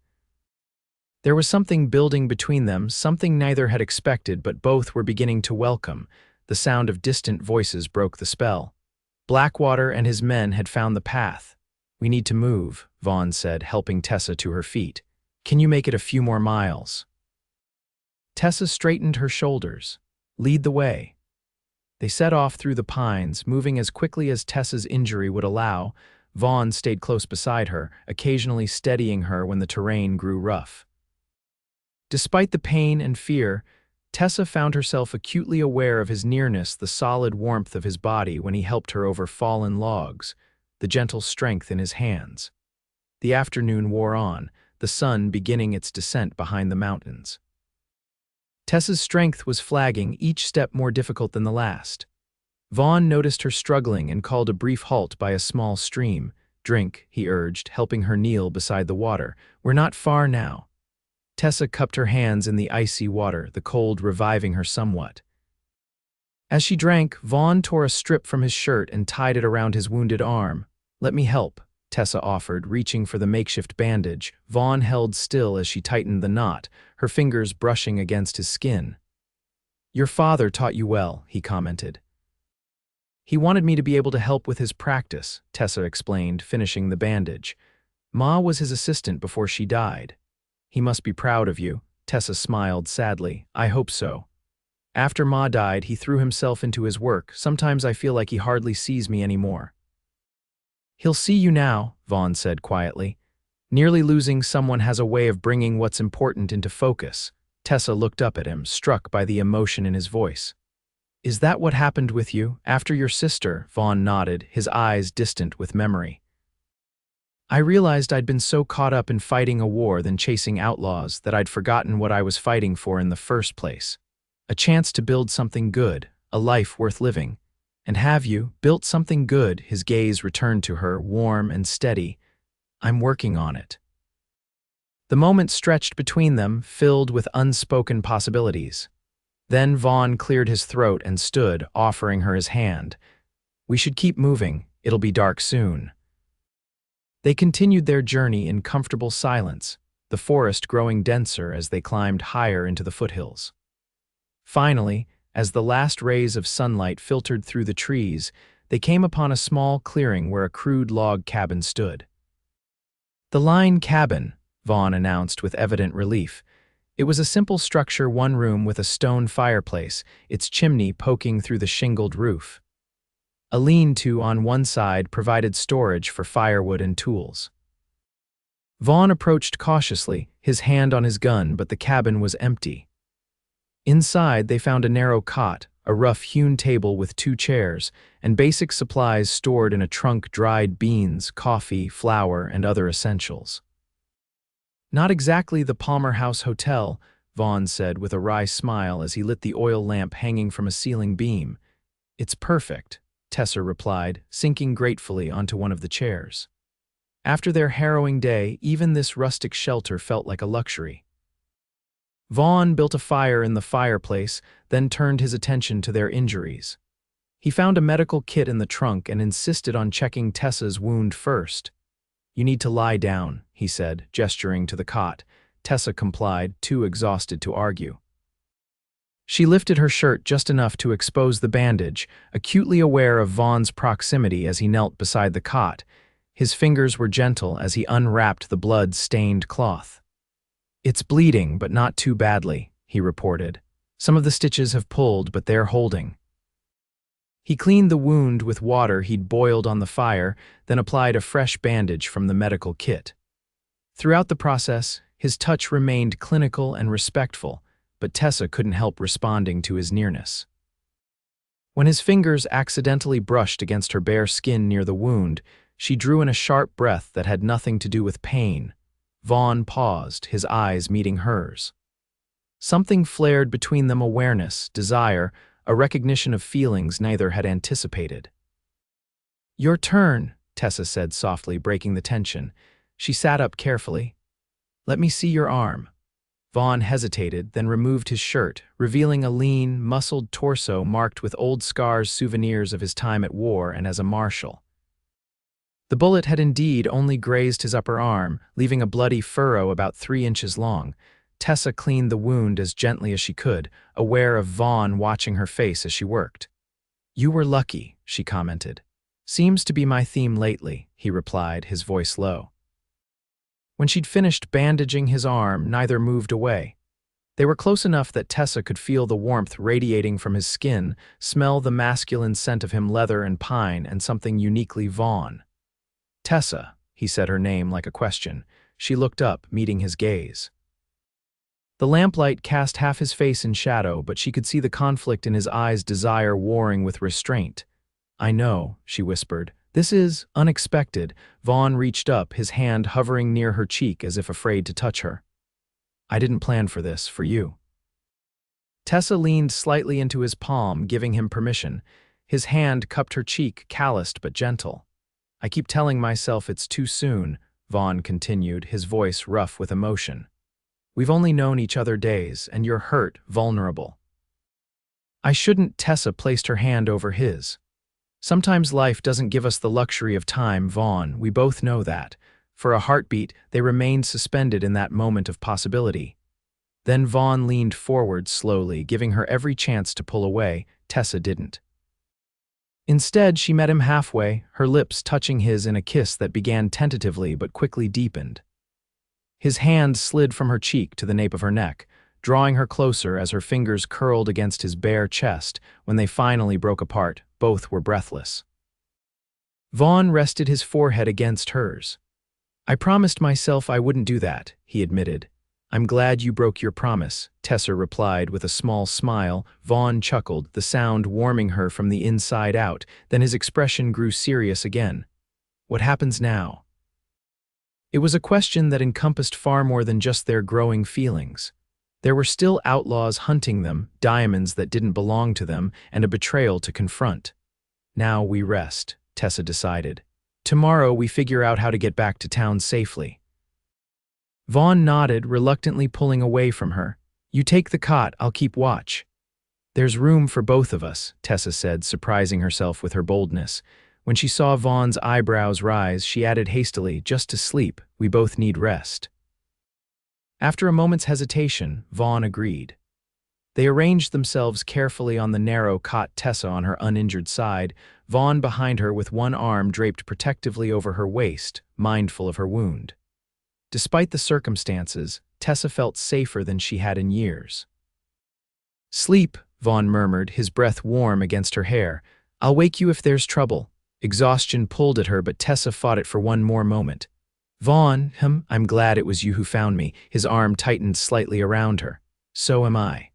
There was something building between them, something neither had expected, but both were beginning to welcome. The sound of distant voices broke the spell. Blackwater and his men had found the path. "We need to move," Vaughn said, helping Tessa to her feet. "Can you make it a few more miles?" Tessa straightened her shoulders. "Lead the way." They set off through the pines, moving as quickly as Tessa's injury would allow. Vaughn stayed close beside her, occasionally steadying her when the terrain grew rough. Despite the pain and fear, Tessa found herself acutely aware of his nearness, the solid warmth of his body when he helped her over fallen logs, the gentle strength in his hands. The afternoon wore on, the sun beginning its descent behind the mountains. Tessa's strength was flagging, each step more difficult than the last. Vaughn noticed her struggling and called a brief halt by a small stream. "Drink," he urged, helping her kneel beside the water. "We're not far now." Tessa cupped her hands in the icy water, the cold reviving her somewhat. As she drank, Vaughn tore a strip from his shirt and tied it around his wounded arm. "Let me help," Tessa offered, reaching for the makeshift bandage. Vaughn held still as she tightened the knot, her fingers brushing against his skin. "Your father taught you well," he commented. "He wanted me to be able to help with his practice," Tessa explained, finishing the bandage. "Ma was his assistant before she died." "He must be proud of you," Tessa smiled sadly. "I hope so. After Ma died, he threw himself into his work. Sometimes I feel like he hardly sees me anymore." "He'll see you now," Vaughn said quietly. Nearly losing someone has a way of bringing what's important into focus. Tessa looked up at him, struck by the emotion in his voice. Is that what happened with you, after your sister? Vaughn nodded, his eyes distant with memory. I realized I'd been so caught up in fighting a war than chasing outlaws that I'd forgotten what I was fighting for in the first place. A chance to build something good, a life worth living. And have you built something good? His gaze returned to her, warm and steady. I'm working on it. The moment stretched between them, filled with unspoken possibilities. Then Vaughn cleared his throat and stood, offering her his hand. We should keep moving, it'll be dark soon. They continued their journey in comfortable silence, the forest growing denser as they climbed higher into the foothills. Finally, as the last rays of sunlight filtered through the trees, they came upon a small clearing where a crude log cabin stood. The Line Cabin, Vaughn announced with evident relief. It was a simple structure, one room with a stone fireplace, its chimney poking through the shingled roof. A lean-to on one side provided storage for firewood and tools. Vaughn approached cautiously, his hand on his gun, but the cabin was empty. Inside, they found a narrow cot, a rough-hewn table with 2 chairs, and basic supplies stored in a trunk: dried beans, coffee, flour, and other essentials. Not exactly the Palmer House Hotel, Vaughn said with a wry smile as he lit the oil lamp hanging from a ceiling beam. It's perfect, Tessa replied, sinking gratefully onto one of the chairs. After their harrowing day, even this rustic shelter felt like a luxury. Vaughn built a fire in the fireplace, then turned his attention to their injuries. He found a medical kit in the trunk and insisted on checking Tessa's wound first. You need to lie down, he said, gesturing to the cot. Tessa complied, too exhausted to argue. She lifted her shirt just enough to expose the bandage, acutely aware of Vaughn's proximity as he knelt beside the cot. His fingers were gentle as he unwrapped the blood-stained cloth. It's bleeding, but not too badly, he reported. Some of the stitches have pulled, but they're holding. He cleaned the wound with water he'd boiled on the fire, then applied a fresh bandage from the medical kit. Throughout the process, his touch remained clinical and respectful, but Tessa couldn't help responding to his nearness. When his fingers accidentally brushed against her bare skin near the wound, she drew in a sharp breath that had nothing to do with pain. Vaughn paused, his eyes meeting hers. Something flared between them: awareness, desire, a recognition of feelings neither had anticipated. Your turn, Tessa said softly, breaking the tension. She sat up carefully. Let me see your arm. Vaughn hesitated, then removed his shirt, revealing a lean, muscled torso marked with old scars, souvenirs of his time at war and as a marshal. The bullet had indeed only grazed his upper arm, leaving a bloody furrow about 3 inches long. Tessa cleaned the wound as gently as she could, aware of Vaughn watching her face as she worked. You were lucky, she commented. Seems to be my theme lately, he replied, his voice low. When she'd finished bandaging his arm, neither moved away. They were close enough that Tessa could feel the warmth radiating from his skin, smell the masculine scent of him, leather and pine, and something uniquely Vaughn. Tessa, he said her name like a question. She looked up, meeting his gaze. The lamplight cast half his face in shadow, but she could see the conflict in his eyes, desire warring with restraint. I know, she whispered. This is unexpected. Vaughn reached up, his hand hovering near her cheek as if afraid to touch her. I didn't plan for this, for you. Tessa leaned slightly into his palm, giving him permission. His hand cupped her cheek, calloused but gentle. I keep telling myself it's too soon, Vaughn continued, his voice rough with emotion. We've only known each other days, and you're hurt, vulnerable. I shouldn't. Tessa placed her hand over his. Sometimes life doesn't give us the luxury of time, Vaughn, we both know that. For a heartbeat, they remained suspended in that moment of possibility. Then Vaughn leaned forward slowly, giving her every chance to pull away. Tessa didn't. Instead, she met him halfway, her lips touching his in a kiss that began tentatively but quickly deepened. His hand slid from her cheek to the nape of her neck, drawing her closer as her fingers curled against his bare chest. When they finally broke apart, both were breathless. Vaughn rested his forehead against hers. I promised myself I wouldn't do that, he admitted. I'm glad you broke your promise, Tessa replied with a small smile. Vaughn chuckled, the sound warming her from the inside out. Then his expression grew serious again. What happens now? It was a question that encompassed far more than just their growing feelings. There were still outlaws hunting them, diamonds that didn't belong to them, and a betrayal to confront. Now we rest, Tessa decided. Tomorrow we figure out how to get back to town safely. Vaughn nodded, reluctantly pulling away from her. You take the cot, I'll keep watch. There's room for both of us, Tessa said, surprising herself with her boldness. When she saw Vaughn's eyebrows rise, she added hastily, just to sleep, we both need rest. After a moment's hesitation, Vaughn agreed. They arranged themselves carefully on the narrow cot, Tessa on her uninjured side, Vaughn behind her with one arm draped protectively over her waist, mindful of her wound. Despite the circumstances, Tessa felt safer than she had in years. Sleep, Vaughn murmured, his breath warm against her hair. I'll wake you if there's trouble. Exhaustion pulled at her, but Tessa fought it for one more moment. Vaughn, I'm glad it was you who found me. His arm tightened slightly around her. So am I.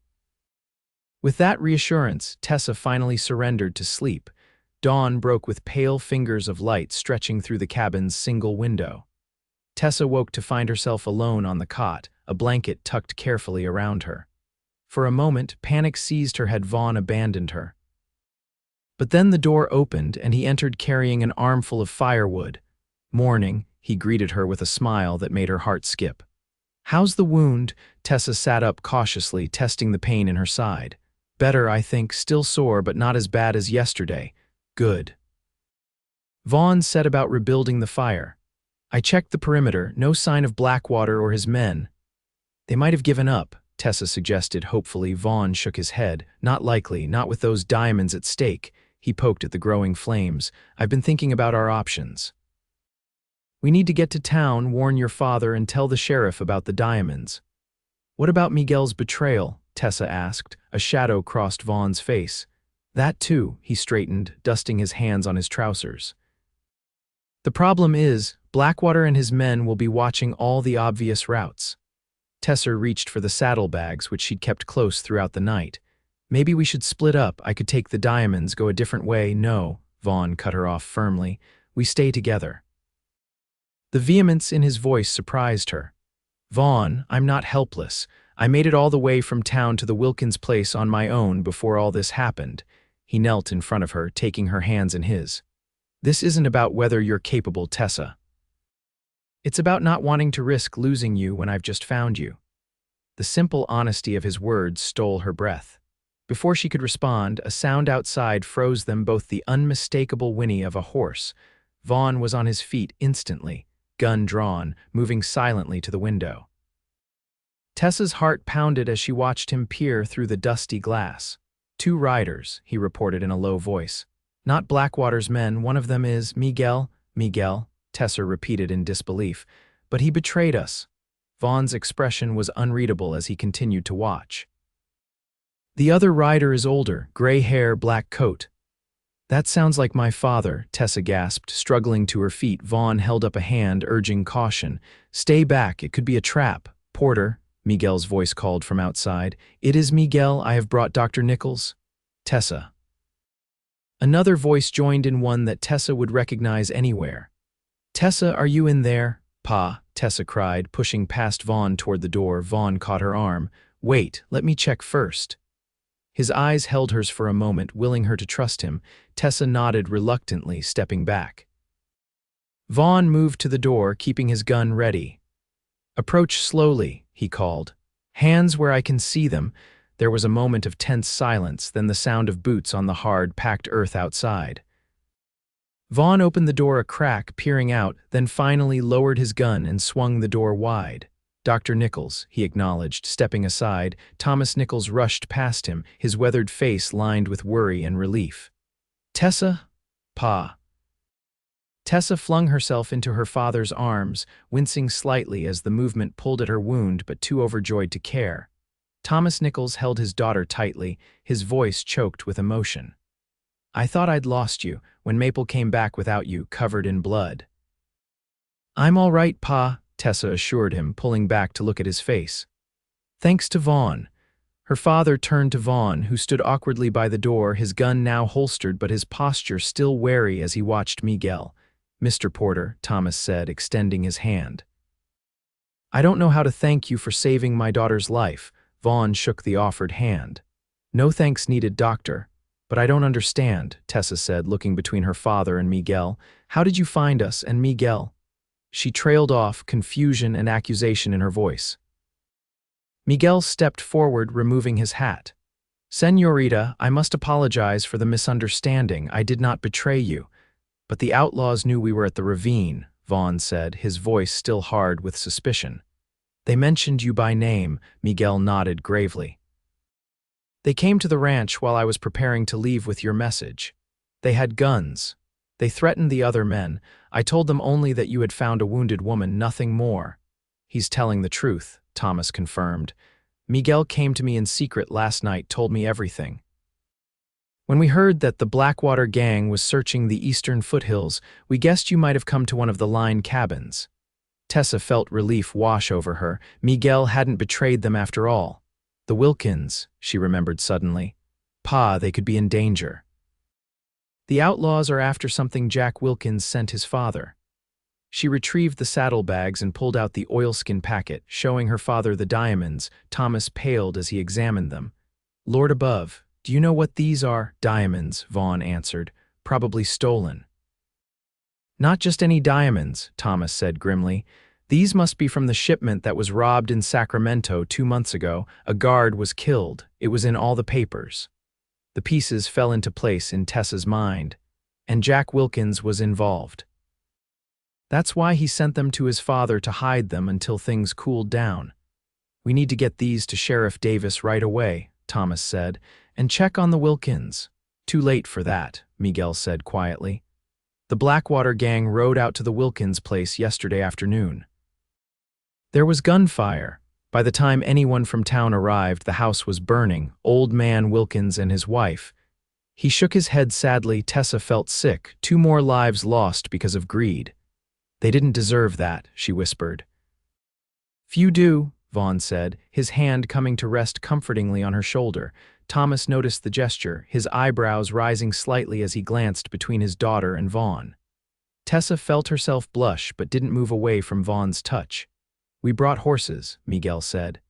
With that reassurance, Tessa finally surrendered to sleep. Dawn broke with pale fingers of light stretching through the cabin's single window. Tessa woke to find herself alone on the cot, a blanket tucked carefully around her. For a moment, panic seized her had Vaughn abandoned her. But then the door opened and he entered carrying an armful of firewood. Morning, he greeted her with a smile that made her heart skip. How's the wound? Tessa sat up cautiously, testing the pain in her side. Better, I think, still sore but not as bad as yesterday. Good. Vaughn set about rebuilding the fire. I checked the perimeter, no sign of Blackwater or his men. They might have given up, Tessa suggested hopefully. Vaughn shook his head. Not likely, not with those diamonds at stake. He poked at the growing flames. I've been thinking about our options. We need to get to town, warn your father, and tell the sheriff about the diamonds. What about Miguel's betrayal? Tessa asked. A shadow crossed Vaughn's face. That too, he straightened, dusting his hands on his trousers. The problem is, Blackwater and his men will be watching all the obvious routes. Tessa reached for the saddlebags, which she'd kept close throughout the night. Maybe we should split up. I could take the diamonds, go a different way. No, Vaughn cut her off firmly. We stay together. The vehemence in his voice surprised her. Vaughn, I'm not helpless. I made it all the way from town to the Wilkins place on my own before all this happened. He knelt in front of her, taking her hands in his. This isn't about whether you're capable, Tessa. It's about not wanting to risk losing you when I've just found you. The simple honesty of his words stole her breath. Before she could respond, a sound outside froze them both, the unmistakable whinny of a horse. Vaughn was on his feet instantly, gun drawn, moving silently to the window. Tessa's heart pounded as she watched him peer through the dusty glass. 2 riders, he reported in a low voice. Not Blackwater's men, one of them is Miguel. Miguel, Tessa repeated in disbelief. But he betrayed us. Vaughn's expression was unreadable as he continued to watch. The other rider is older, gray hair, black coat. That sounds like my father, Tessa gasped, struggling to her feet. Vaughn held up a hand, urging caution. Stay back, it could be a trap. Porter, Miguel's voice called from outside. It is Miguel, I have brought Dr. Nichols. Tessa. Another voice joined in, one that Tessa would recognize anywhere. Tessa, are you in there? Pa, Tessa cried, pushing past Vaughn toward the door. Vaughn caught her arm. Wait, let me check first. His eyes held hers for a moment, willing her to trust him. Tessa nodded reluctantly, stepping back. Vaughn moved to the door, keeping his gun ready. Approach slowly, he called. Hands where I can see them. There was a moment of tense silence, then the sound of boots on the hard, packed earth outside. Vaughn opened the door a crack, peering out, then finally lowered his gun and swung the door wide. Dr. Nichols, he acknowledged, stepping aside. Thomas Nichols rushed past him, his weathered face lined with worry and relief. Tessa? Pa. Tessa flung herself into her father's arms, wincing slightly as the movement pulled at her wound, but too overjoyed to care. Thomas Nichols held his daughter tightly, his voice choked with emotion. I thought I'd lost you when Maple came back without you, covered in blood. "I'm all right, Pa," Tessa assured him, pulling back to look at his face. "Thanks to Vaughn." Her father turned to Vaughn, who stood awkwardly by the door, his gun now holstered but his posture still wary as he watched Miguel. "Mr. Porter," Thomas said, extending his hand. "I don't know how to thank you for saving my daughter's life." Vaughn shook the offered hand. "No thanks needed, Doctor. But I don't understand," Tessa said, looking between her father and Miguel. "How did you find us and Miguel?" She trailed off, confusion and accusation in her voice. Miguel stepped forward, removing his hat. "Señorita, I must apologize for the misunderstanding. I did not betray you. But the outlaws knew we were at the ravine," Vaughn said, his voice still hard with suspicion. "They mentioned you by name," Miguel nodded gravely. "They came to the ranch while I was preparing to leave with your message. They had guns. They threatened the other men. I told them only that you had found a wounded woman, nothing more." "He's telling the truth," Thomas confirmed. "Miguel came to me in secret last night, told me everything. When we heard that the Blackwater gang was searching the eastern foothills, we guessed you might have come to one of the line cabins." Tessa felt relief wash over her. Miguel hadn't betrayed them after all. "The Wilkins," she remembered suddenly. "Pa, they could be in danger. The outlaws are after something Jack Wilkins sent his father." She retrieved the saddlebags and pulled out the oilskin packet, showing her father the diamonds. Thomas paled as he examined them. "Lord above, do you know what these are?" "Diamonds," Vaughn answered. "Probably stolen." "Not just any diamonds," Thomas said grimly. "These must be from the shipment that was robbed in Sacramento 2 months ago. A guard was killed. It was in all the papers." The pieces fell into place in Tessa's mind, and Jack Wilkins was involved. "That's why he sent them to his father to hide them until things cooled down. We need to get these to Sheriff Davis right away," Thomas said, "and check on the Wilkins." "Too late for that," Miguel said quietly. "The Blackwater gang rode out to the Wilkins place yesterday afternoon. There was gunfire. By the time anyone from town arrived, the house was burning, old man Wilkins and his wife." He shook his head sadly. Tessa felt sick. 2 more lives lost because of greed. "They didn't deserve that," she whispered. "Few do," Vaughn said, his hand coming to rest comfortingly on her shoulder. Thomas noticed the gesture, his eyebrows rising slightly as he glanced between his daughter and Vaughn. Tessa felt herself blush but didn't move away from Vaughn's touch. "We brought horses," Miguel said.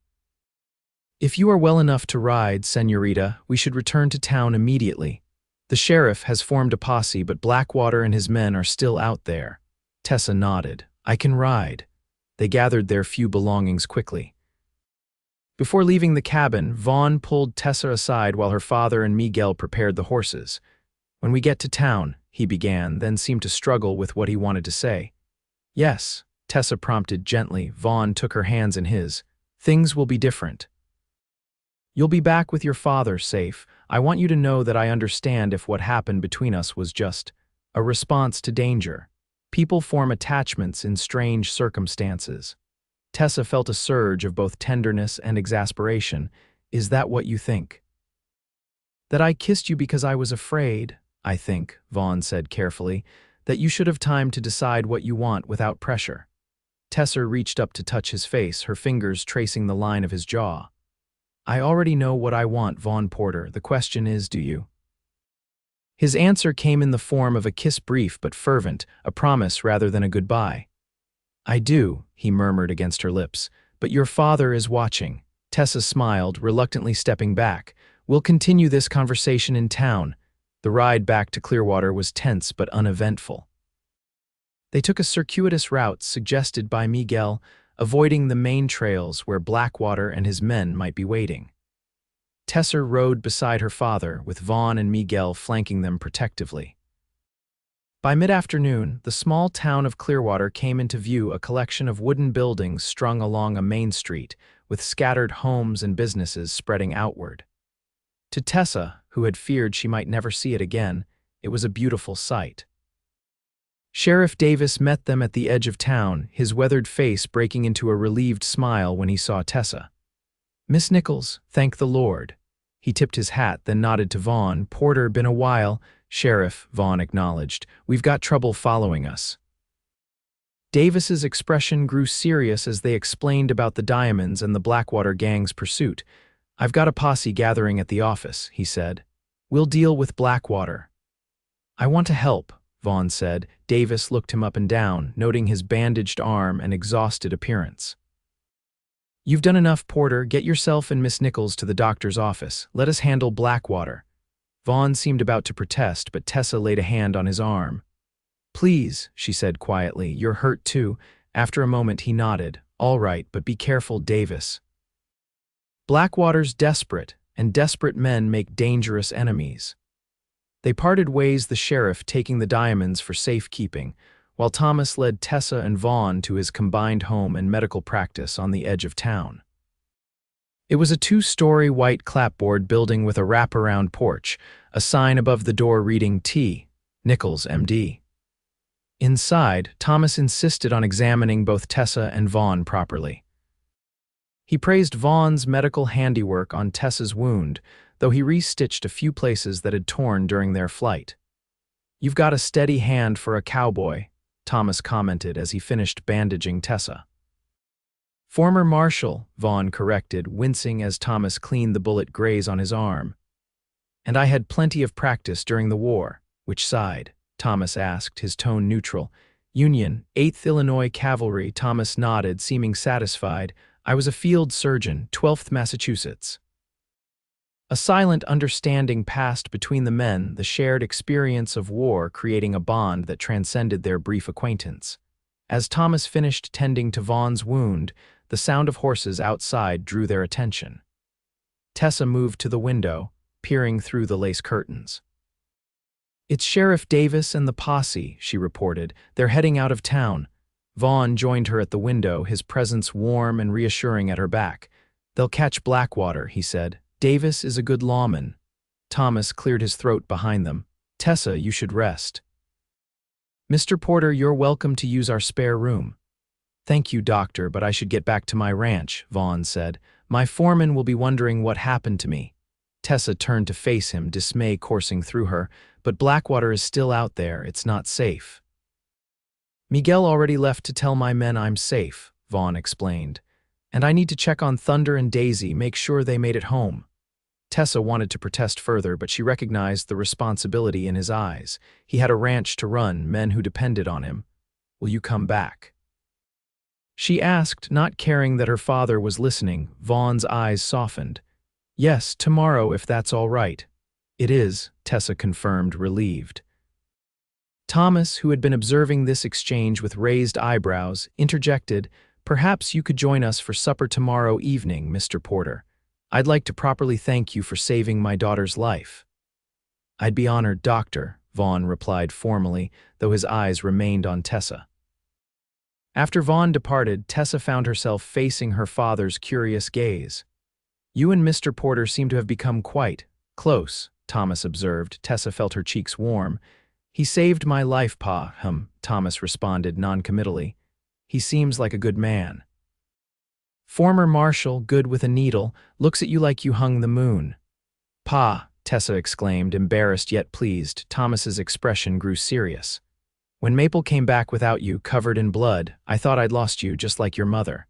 "If you are well enough to ride, Señorita, we should return to town immediately. The sheriff has formed a posse, but Blackwater and his men are still out there." Tessa nodded. "I can ride." They gathered their few belongings quickly. Before leaving the cabin, Vaughn pulled Tessa aside while her father and Miguel prepared the horses. "When we get to town," he began, then seemed to struggle with what he wanted to say. "Yes," Tessa prompted gently. Vaughn took her hands in his. "Things will be different. You'll be back with your father safe. I want you to know that I understand if what happened between us was just a response to danger. People form attachments in strange circumstances." Tessa felt a surge of both tenderness and exasperation. "Is that what you think?" "That I kissed you because I was afraid, I think," Vaughn said carefully, "that you should have time to decide what you want without pressure." Tessa reached up to touch his face, her fingers tracing the line of his jaw. "I already know what I want, Vaughn Porter. The question is, do you?" His answer came in the form of a kiss, brief but fervent, a promise rather than a goodbye. "I do," he murmured against her lips, "but your father is watching." Tessa smiled, reluctantly stepping back. "We'll continue this conversation in town." The ride back to Clearwater was tense but uneventful. They took a circuitous route suggested by Miguel, avoiding the main trails where Blackwater and his men might be waiting. Tessa rode beside her father, with Vaughn and Miguel flanking them protectively. By mid-afternoon, the small town of Clearwater came into view, a collection of wooden buildings strung along a main street, with scattered homes and businesses spreading outward. To Tessa, who had feared she might never see it again, it was a beautiful sight. Sheriff Davis met them at the edge of town, his weathered face breaking into a relieved smile when he saw Tessa. "Miss Nichols, thank the Lord." He tipped his hat, then nodded to Vaughn. "Porter, been a while." "Sheriff," Vaughn acknowledged. "We've got trouble following us." Davis's expression grew serious as they explained about the diamonds and the Blackwater gang's pursuit. "I've got a posse gathering at the office," he said. "We'll deal with Blackwater." "I want to help," Vaughn said. Davis looked him up and down, noting his bandaged arm and exhausted appearance. "You've done enough, Porter. Get yourself and Miss Nichols to the doctor's office. Let us handle Blackwater." Vaughn seemed about to protest, but Tessa laid a hand on his arm. "Please," she said quietly, "you're hurt too." After a moment he nodded. "All right, but be careful, Davis. Blackwater's desperate, and desperate men make dangerous enemies." They parted ways, the sheriff taking the diamonds for safekeeping, while Thomas led Tessa and Vaughn to his combined home and medical practice on the edge of town. It was a 2-story white clapboard building with a wraparound porch, a sign above the door reading T. Nichols, M.D. Inside, Thomas insisted on examining both Tessa and Vaughn properly. He praised Vaughn's medical handiwork on Tessa's wound, though he re-stitched a few places that had torn during their flight. "You've got a steady hand for a cowboy," Thomas commented as he finished bandaging Tessa. "Former Marshal," Vaughn corrected, wincing as Thomas cleaned the bullet graze on his arm. "And I had plenty of practice during the war." "Which side?" Thomas asked, his tone neutral. "Union, 8th Illinois Cavalry." Thomas nodded, seeming satisfied. "I was a field surgeon, 12th Massachusetts." A silent understanding passed between the men, the shared experience of war creating a bond that transcended their brief acquaintance. As Thomas finished tending to Vaughn's wound, the sound of horses outside drew their attention. Tessa moved to the window, peering through the lace curtains. "It's Sheriff Davis and the posse," she reported. "They're heading out of town." Vaughn joined her at the window, his presence warm and reassuring at her back. "They'll catch Blackwater," he said. "Davis is a good lawman." Thomas cleared his throat behind them. "Tessa, you should rest." "Mr. Porter, you're welcome to use our spare room." "Thank you, doctor, but I should get back to my ranch," Vaughn said. "My foreman will be wondering what happened to me." Tessa turned to face him, dismay coursing through her. "But Blackwater is still out there. It's not safe." "Miguel already left to tell my men I'm safe," Vaughn explained. "And I need to check on Thunder and Daisy, make sure they made it home." Tessa wanted to protest further, but she recognized the responsibility in his eyes. He had a ranch to run, men who depended on him. "Will you come back?" she asked, not caring that her father was listening. Vaughn's eyes softened. "Yes, tomorrow, if that's all right." "It is," Tessa confirmed, relieved. Thomas, who had been observing this exchange with raised eyebrows, interjected, "Perhaps you could join us for supper tomorrow evening, Mr. Porter. I'd like to properly thank you for saving my daughter's life." "I'd be honored, Doctor," Vaughn replied formally, though his eyes remained on Tessa. After Vaughn departed, Tessa found herself facing her father's curious gaze. "You and Mr. Porter seem to have become quite close," Thomas observed. Tessa felt her cheeks warm. "He saved my life, Pa," Thomas responded noncommittally. "He seems like a good man." "Former Marshal, good with a needle, looks at you like you hung the moon." "Pa," Tessa exclaimed, embarrassed yet pleased. Thomas's expression grew serious. "When Maple came back without you, covered in blood, I thought I'd lost you, just like your mother.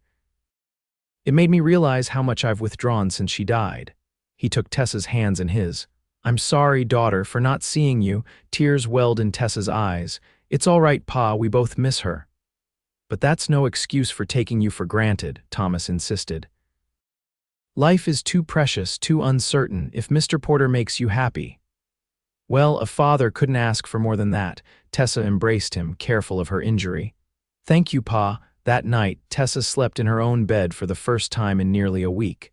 It made me realize how much I've withdrawn since she died." He took Tessa's hands in his. "I'm sorry, daughter, for not seeing you." Tears welled in Tessa's eyes. "It's all right, Pa, we both miss her." "But that's no excuse for taking you for granted," Thomas insisted. "Life is too precious, too uncertain. If Mr. Porter makes you happy." "Well, a father couldn't ask for more than that." Tessa embraced him, careful of her injury. "Thank you, Pa." That night, Tessa slept in her own bed for the first time in nearly a week.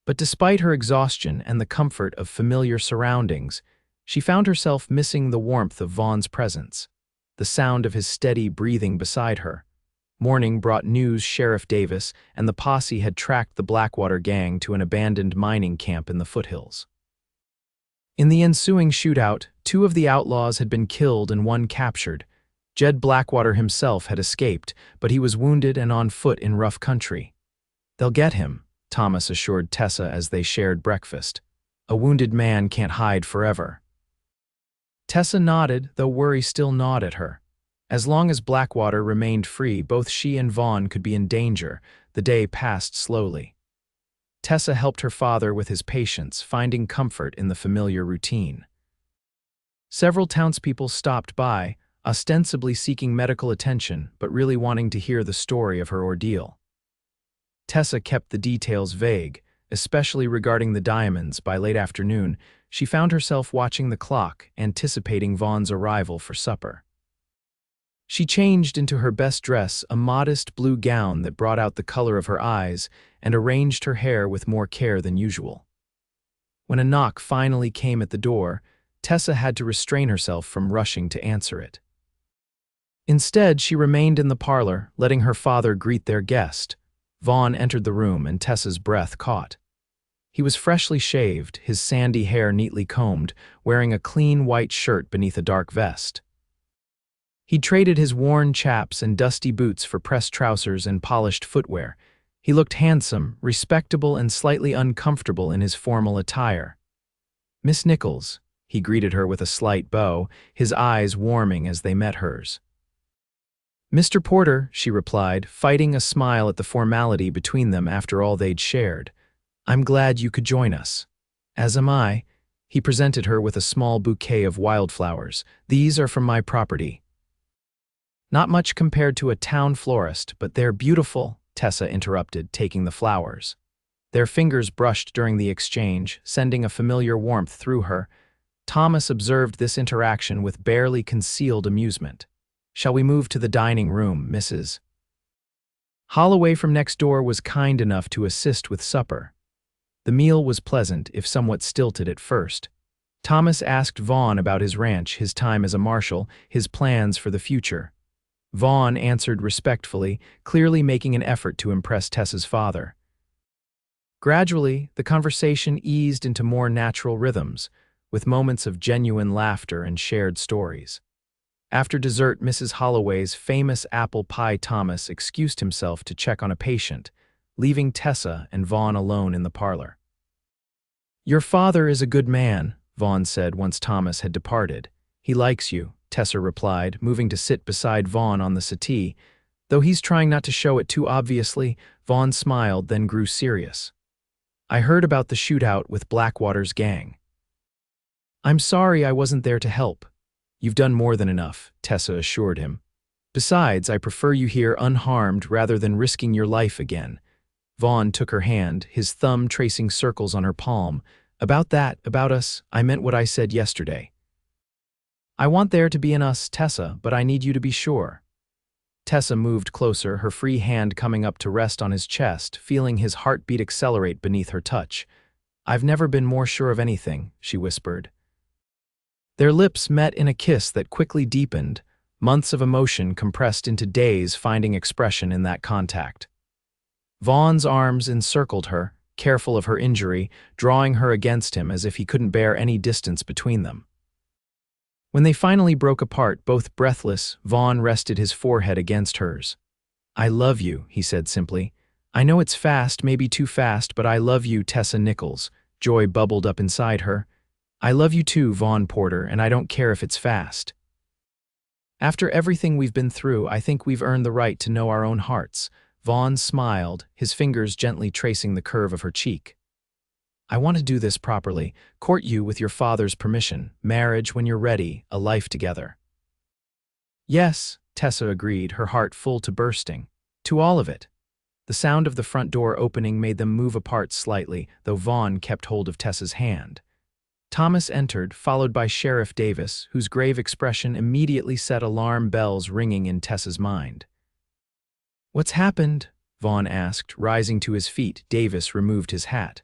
But despite her exhaustion and the comfort of familiar surroundings, she found herself missing the warmth of Vaughn's presence, the sound of his steady breathing beside her. Morning brought news Sheriff Davis and the posse had tracked the Blackwater gang to an abandoned mining camp in the foothills. In the ensuing shootout, 2 of the outlaws had been killed and 1 captured. Jed Blackwater himself had escaped, but he was wounded and on foot in rough country. "They'll get him," Thomas assured Tessa as they shared breakfast. "A wounded man can't hide forever." Tessa nodded, though worry still gnawed at her. As long as Blackwater remained free, both she and Vaughn could be in danger. The day passed slowly. Tessa helped her father with his patients, finding comfort in the familiar routine. Several townspeople stopped by, ostensibly seeking medical attention, but really wanting to hear the story of her ordeal. Tessa kept the details vague, especially regarding the diamonds. By late afternoon, she found herself watching the clock, anticipating Vaughn's arrival for supper. She changed into her best dress, a modest blue gown that brought out the color of her eyes, and arranged her hair with more care than usual. When a knock finally came at the door, Tessa had to restrain herself from rushing to answer it. Instead, she remained in the parlor, letting her father greet their guest. Vaughn entered the room, and Tessa's breath caught. He was freshly shaved, his sandy hair neatly combed, wearing a clean white shirt beneath a dark vest. He'd traded his worn chaps and dusty boots for pressed trousers and polished footwear. He looked handsome, respectable, and slightly uncomfortable in his formal attire. "Miss Nichols," he greeted her with a slight bow, his eyes warming as they met hers. "Mr. Porter," she replied, fighting a smile at the formality between them after all they'd shared. "I'm glad you could join us." "As am I." He presented her with a small bouquet of wildflowers. "These are from my property." "Not much compared to a town florist, but they're beautiful," Tessa interrupted, taking the flowers. Their fingers brushed during the exchange, sending a familiar warmth through her. Thomas observed this interaction with barely concealed amusement. "Shall we move to the dining room, Mrs. Holloway from next door was kind enough to assist with supper. The meal was pleasant, if somewhat stilted at first. Thomas asked Vaughn about his ranch, his time as a marshal, his plans for the future. Vaughn answered respectfully, clearly making an effort to impress Tessa's father. Gradually, the conversation eased into more natural rhythms, with moments of genuine laughter and shared stories. After dessert, Mrs. Holloway's famous apple pie Thomas excused himself to check on a patient, leaving Tessa and Vaughn alone in the parlor. "Your father is a good man," Vaughn said once Thomas had departed. "He likes you," Tessa replied, moving to sit beside Vaughn on the settee. Though he's trying not to show it too obviously, Vaughn smiled, then grew serious. "I heard about the shootout with Blackwater's gang." "I'm sorry I wasn't there to help." "You've done more than enough," Tessa assured him. "Besides, I prefer you here unharmed rather than risking your life again." Vaughn took her hand, his thumb tracing circles on her palm. "About us, I meant what I said yesterday. I want there to be an us, Tessa, but I need you to be sure." Tessa moved closer, her free hand coming up to rest on his chest, feeling his heartbeat accelerate beneath her touch. "I've never been more sure of anything," she whispered. Their lips met in a kiss that quickly deepened, months of emotion compressed into days finding expression in that contact. Vaughn's arms encircled her, careful of her injury, drawing her against him as if he couldn't bear any distance between them. When they finally broke apart, both breathless, Vaughn rested his forehead against hers. "I love you," he said simply. "I know it's fast, maybe too fast, but I love you, Tessa Nichols." Joy bubbled up inside her. "I love you too, Vaughn Porter, and I don't care if it's fast. After everything we've been through, I think we've earned the right to know our own hearts." Vaughn smiled, his fingers gently tracing the curve of her cheek. "I want to do this properly, court you with your father's permission, marriage when you're ready, a life together." "Yes," Tessa agreed, her heart full to bursting. "To all of it." The sound of the front door opening made them move apart slightly, though Vaughn kept hold of Tessa's hand. Thomas entered, followed by Sheriff Davis, whose grave expression immediately set alarm bells ringing in Tessa's mind. "What's happened?" Vaughn asked, rising to his feet. Davis removed his hat.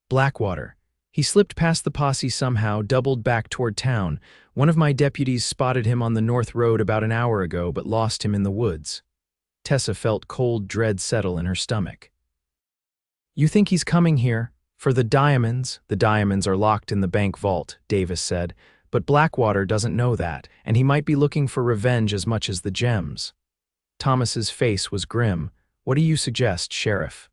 "Blackwater. He slipped past the posse somehow, doubled back toward town. One of my deputies spotted him on the North Road about an hour ago, but lost him in the woods." Tessa felt cold dread settle in her stomach. "You think he's coming here? For the diamonds?" "The diamonds are locked in the bank vault," Davis said. "But Blackwater doesn't know that, and he might be looking for revenge as much as the gems." Thomas's face was grim. "What do you suggest, Sheriff?"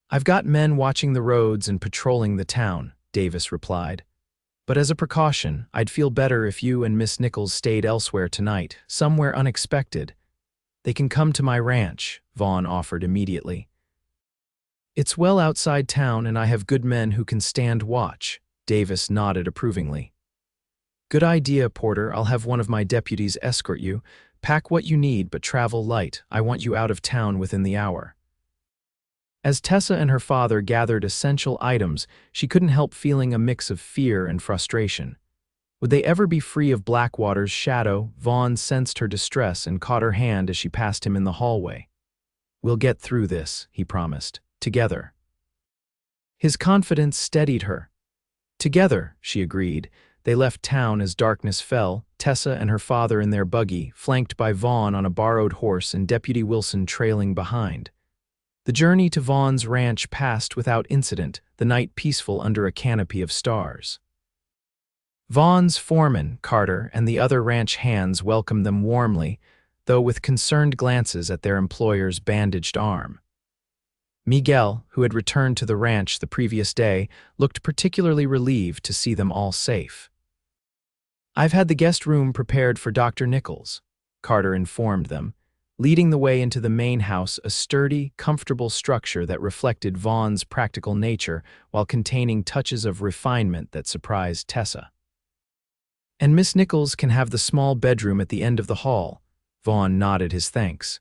"I've got men watching the roads and patrolling the town," Davis replied. But as a precaution, I'd feel better if you and Miss Nichols stayed elsewhere tonight, somewhere unexpected. They can come to my ranch, Vaughn offered immediately. It's well outside town and I have good men who can stand watch, Davis nodded approvingly. Good idea, Porter. I'll have one of my deputies escort you. Pack what you need, but travel light. I want you out of town within the hour. As Tessa and her father gathered essential items, she couldn't help feeling a mix of fear and frustration. Would they ever be free of Blackwater's shadow? Vaughn sensed her distress and caught her hand as she passed him in the hallway. We'll get through this, he promised. Together. His confidence steadied her. Together, she agreed. They left town as darkness fell, Tessa and her father in their buggy, flanked by Vaughn on a borrowed horse and Deputy Wilson trailing behind. The journey to Vaughn's ranch passed without incident, the night peaceful under a canopy of stars. Vaughn's foreman, Carter, and the other ranch hands welcomed them warmly, though with concerned glances at their employer's bandaged arm. Miguel, who had returned to the ranch the previous day, looked particularly relieved to see them all safe. I've had the guest room prepared for Dr. Nichols, Carter informed them, leading the way into the main house, a sturdy, comfortable structure that reflected Vaughn's practical nature while containing touches of refinement that surprised Tessa. And Miss Nichols can have the small bedroom at the end of the hall, Vaughn nodded his thanks.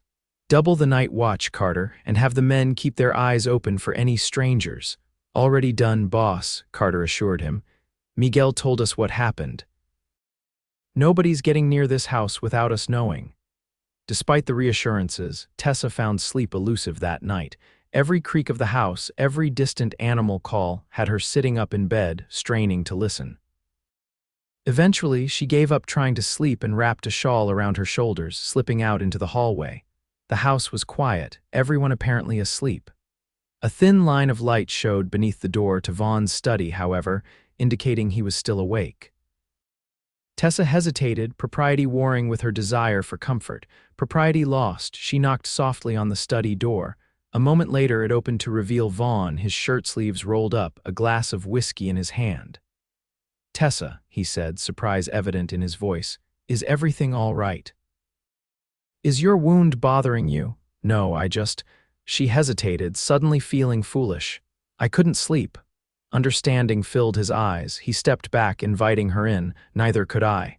Double the night watch, Carter, and have the men keep their eyes open for any strangers. Already done, boss, Carter assured him. Miguel told us what happened. Nobody's getting near this house without us knowing. Despite the reassurances, Tessa found sleep elusive that night. Every creak of the house, every distant animal call had her sitting up in bed, straining to listen. Eventually, she gave up trying to sleep and wrapped a shawl around her shoulders, slipping out into the hallway. The house was quiet, everyone apparently asleep. A thin line of light showed beneath the door to Vaughn's study, however, indicating he was still awake. Tessa hesitated, propriety warring with her desire for comfort. Propriety lost, she knocked softly on the study door. A moment later it opened to reveal Vaughn, his shirt sleeves rolled up, a glass of whiskey in his hand. Tessa, he said, surprise evident in his voice, is everything all right? Is your wound bothering you? No, She hesitated, suddenly feeling foolish. I couldn't sleep. Understanding filled his eyes. He stepped back, inviting her in. Neither could I.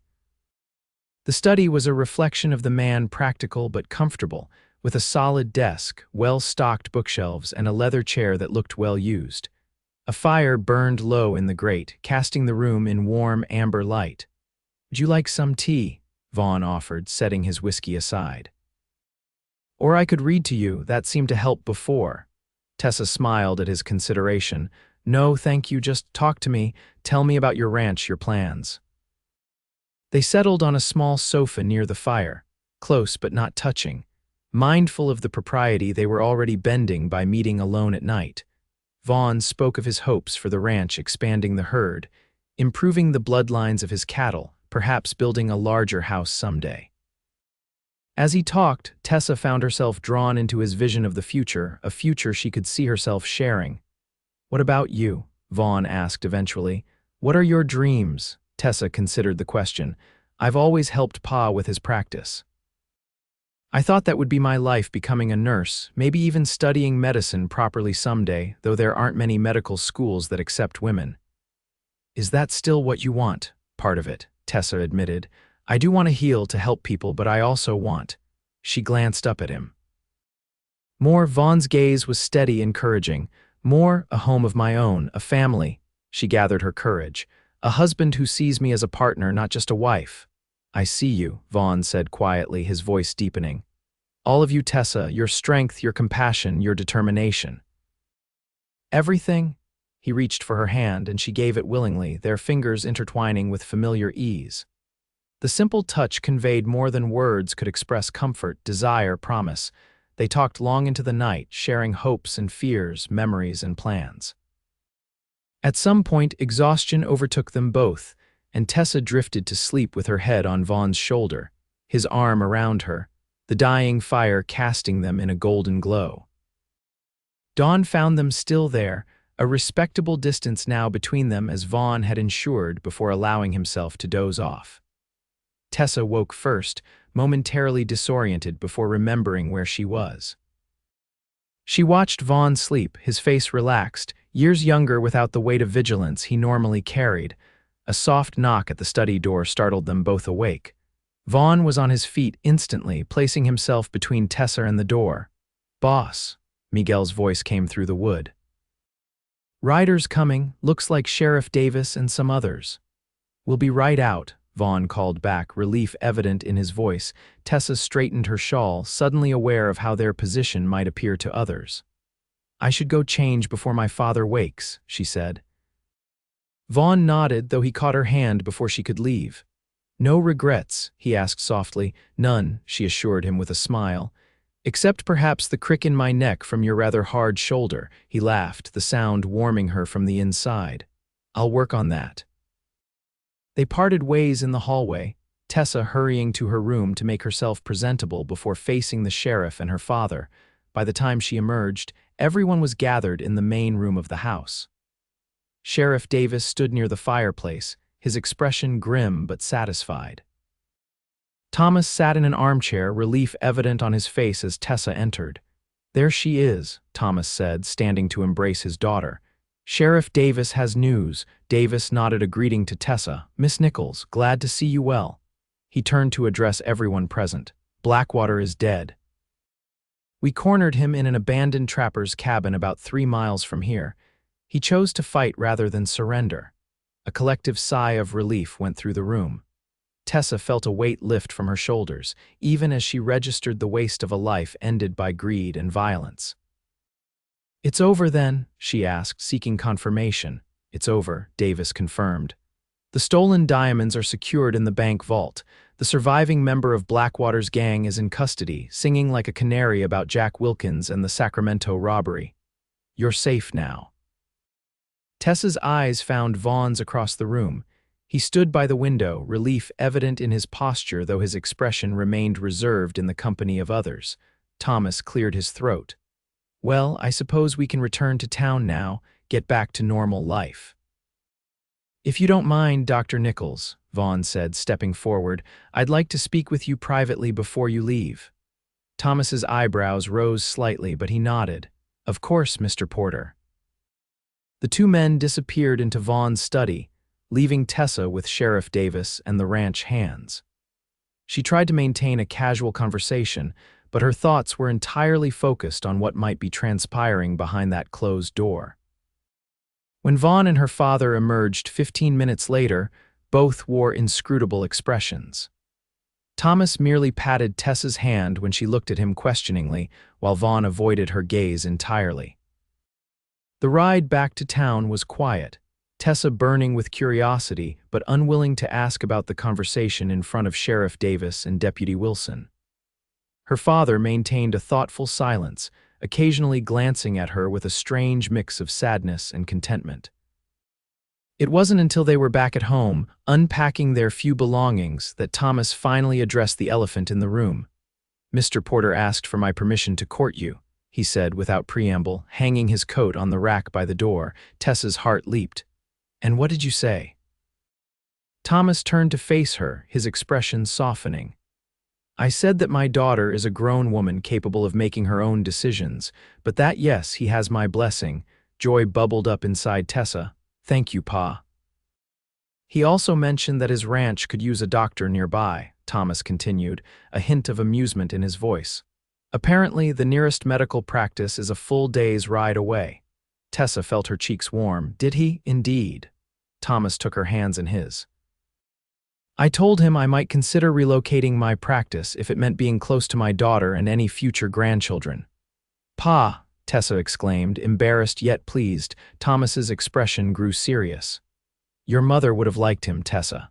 The study was a reflection of the man, practical but comfortable, with a solid desk, well-stocked bookshelves, and a leather chair that looked well used. A fire burned low in the grate, casting the room in warm amber light. Would you like some tea? Vaughn offered, setting his whiskey aside. Or I could read to you, that seemed to help before. Tessa smiled at his consideration. No, thank you, just talk to me, tell me about your ranch, your plans. They settled on a small sofa near the fire, close but not touching. Mindful of the propriety they were already bending by meeting alone at night, Vaughn spoke of his hopes for the ranch expanding the herd, improving the bloodlines of his cattle, perhaps building a larger house someday. As he talked, Tessa found herself drawn into his vision of the future, a future she could see herself sharing. What about you? Vaughn asked eventually. What are your dreams? Tessa considered the question. I've always helped Pa with his practice. I thought that would be my life, becoming a nurse, maybe even studying medicine properly someday, though there aren't many medical schools that accept women. Is that still what you want? Part of it, Tessa admitted. I do want to heal to help people, but I also want. She glanced up at him. More, Vaughn's gaze was steady, encouraging. More, a home of my own, a family. She gathered her courage. A husband who sees me as a partner, not just a wife. I see you, Vaughn said quietly, his voice deepening. All of you, Tessa, your strength, your compassion, your determination. Everything? He reached for her hand, and she gave it willingly, their fingers intertwining with familiar ease. The simple touch conveyed more than words could express: comfort, desire, promise. They talked long into the night, sharing hopes and fears, memories and plans. At some point, exhaustion overtook them both, and Tessa drifted to sleep with her head on Vaughn's shoulder, his arm around her, the dying fire casting them in a golden glow. Dawn found them still there, a respectable distance now between them as Vaughn had ensured before allowing himself to doze off. Tessa woke first, momentarily disoriented before remembering where she was. She watched Vaughn sleep, his face relaxed, years younger without the weight of vigilance he normally carried. A soft knock at the study door startled them both awake. Vaughn was on his feet instantly, placing himself between Tessa and the door. "Boss," Miguel's voice came through the wood. "Riders coming, looks like Sheriff Davis and some others." "We'll be right out," Vaughn called back, relief evident in his voice. Tessa straightened her shawl, suddenly aware of how their position might appear to others. "I should go change before my father wakes," she said. Vaughn nodded, though he caught her hand before she could leave. "No regrets?" he asked softly. "None," she assured him with a smile. "Except perhaps the crick in my neck from your rather hard shoulder," he laughed, the sound warming her from the inside. "I'll work on that." They parted ways in the hallway, Tessa hurrying to her room to make herself presentable before facing the sheriff and her father. By the time she emerged, everyone was gathered in the main room of the house. Sheriff Davis stood near the fireplace, his expression grim but satisfied. Thomas sat in an armchair, relief evident on his face as Tessa entered. "There she is," Thomas said, standing to embrace his daughter. "Sheriff Davis has news." Davis nodded a greeting to Tessa. "Miss Nichols, glad to see you well." He turned to address everyone present. "Blackwater is dead. We cornered him in an abandoned trapper's cabin about 3 miles from here. He chose to fight rather than surrender." A collective sigh of relief went through the room. Tessa felt a weight lift from her shoulders, even as she registered the waste of a life ended by greed and violence. "It's over then?" she asked, seeking confirmation. "It's over," Davis confirmed. "The stolen diamonds are secured in the bank vault. The surviving member of Blackwater's gang is in custody, singing like a canary about Jack Wilkins and the Sacramento robbery. You're safe now." Tessa's eyes found Vaughn's across the room. He stood by the window, relief evident in his posture, though his expression remained reserved in the company of others. Thomas cleared his throat. "Well, I suppose we can return to town now, get back to normal life." "If you don't mind, Dr. Nichols," Vaughn said, stepping forward, "I'd like to speak with you privately before you leave." Thomas's eyebrows rose slightly, but he nodded. "Of course, Mr. Porter." The two men disappeared into Vaughn's study, leaving Tessa with Sheriff Davis and the ranch hands. She tried to maintain a casual conversation, but her thoughts were entirely focused on what might be transpiring behind that closed door. When Vaughn and her father emerged 15 minutes later, both wore inscrutable expressions. Thomas merely patted Tessa's hand when she looked at him questioningly, while Vaughn avoided her gaze entirely. The ride back to town was quiet, Tessa burning with curiosity but unwilling to ask about the conversation in front of Sheriff Davis and Deputy Wilson. Her father maintained a thoughtful silence, occasionally glancing at her with a strange mix of sadness and contentment. It wasn't until they were back at home, unpacking their few belongings, that Thomas finally addressed the elephant in the room. "Mr. Porter asked for my permission to court you," he said without preamble, hanging his coat on the rack by the door. Tessa's heart leaped. "And what did you say?" Thomas turned to face her, his expression softening. "I said that my daughter is a grown woman capable of making her own decisions, but that, yes, he has my blessing." Joy bubbled up inside Tessa. "Thank you, Pa." "He also mentioned that his ranch could use a doctor nearby," Thomas continued, a hint of amusement in his voice. "Apparently, the nearest medical practice is a full day's ride away." Tessa felt her cheeks warm. "Did he? Indeed." Thomas took her hands in his. "I told him I might consider relocating my practice if it meant being close to my daughter and any future grandchildren." "Pa!" Tessa exclaimed, embarrassed yet pleased. Thomas's expression grew serious. "Your mother would have liked him, Tessa.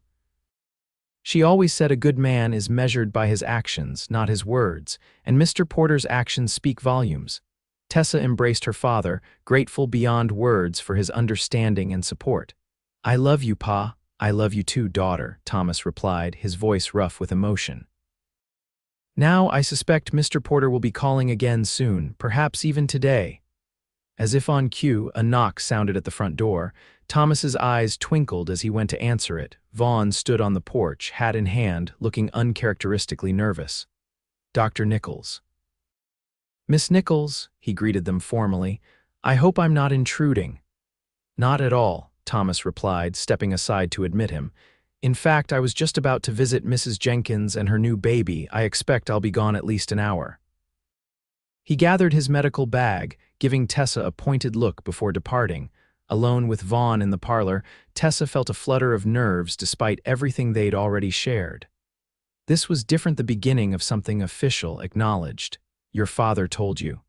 She always said a good man is measured by his actions, not his words, and Mr. Porter's actions speak volumes." Tessa embraced her father, grateful beyond words for his understanding and support. "I love you, Pa." "I love you too, daughter," Thomas replied, his voice rough with emotion. "Now I suspect Mr. Porter will be calling again soon, perhaps even today." As if on cue, a knock sounded at the front door. Thomas's eyes twinkled as he went to answer it. Vaughn stood on the porch, hat in hand, looking uncharacteristically nervous. Dr. Nichols. Miss Nichols, he greeted them formally. I hope I'm not intruding. Not at all, Thomas replied, stepping aside to admit him. In fact, I was just about to visit Mrs. Jenkins and her new baby. I expect I'll be gone at least an hour. He gathered his medical bag, giving Tessa a pointed look before departing. Alone with Vaughn in the parlor, Tessa felt a flutter of nerves despite everything they'd already shared. This was different, the beginning of something official, acknowledged. Your father told you.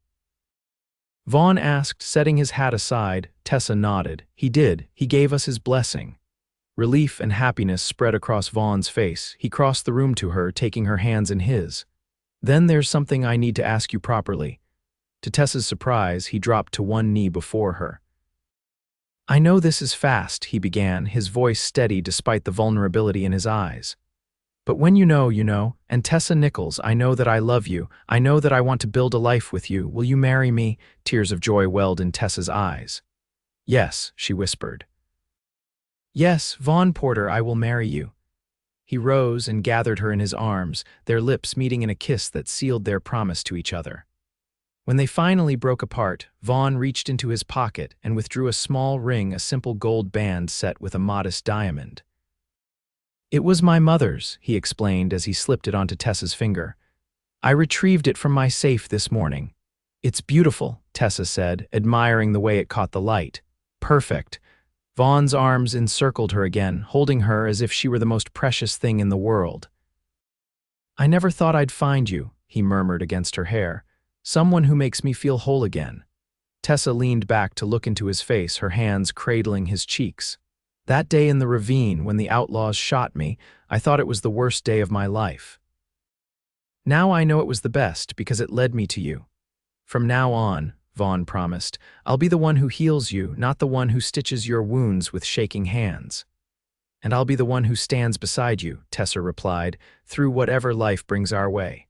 Vaughn asked, setting his hat aside. Tessa nodded. He did. He gave us his blessing. Relief and happiness spread across Vaughn's face. He crossed the room to her, taking her hands in his. Then there's something I need to ask you properly. To Tessa's surprise, he dropped to one knee before her. I know this is fast, he began, his voice steady despite the vulnerability in his eyes. But when you know, and Tessa Nichols, I know that I love you. I know that I want to build a life with you. Will you marry me? Tears of joy welled in Tessa's eyes. Yes, she whispered. Yes, Vaughn Porter, I will marry you. He rose and gathered her in his arms, their lips meeting in a kiss that sealed their promise to each other. When they finally broke apart, Vaughn reached into his pocket and withdrew a small ring, a simple gold band set with a modest diamond. It was my mother's, he explained as he slipped it onto Tessa's finger. I retrieved it from my safe this morning. It's beautiful, Tessa said, admiring the way it caught the light. Perfect. Vaughn's arms encircled her again, holding her as if she were the most precious thing in the world. I never thought I'd find you, he murmured against her hair. Someone who makes me feel whole again. Tessa leaned back to look into his face, her hands cradling his cheeks. That day in the ravine when the outlaws shot me, I thought it was the worst day of my life. Now I know it was the best because it led me to you. From now on, Vaughn promised, I'll be the one who heals you, not the one who stitches your wounds with shaking hands. And I'll be the one who stands beside you, Tessa replied, through whatever life brings our way.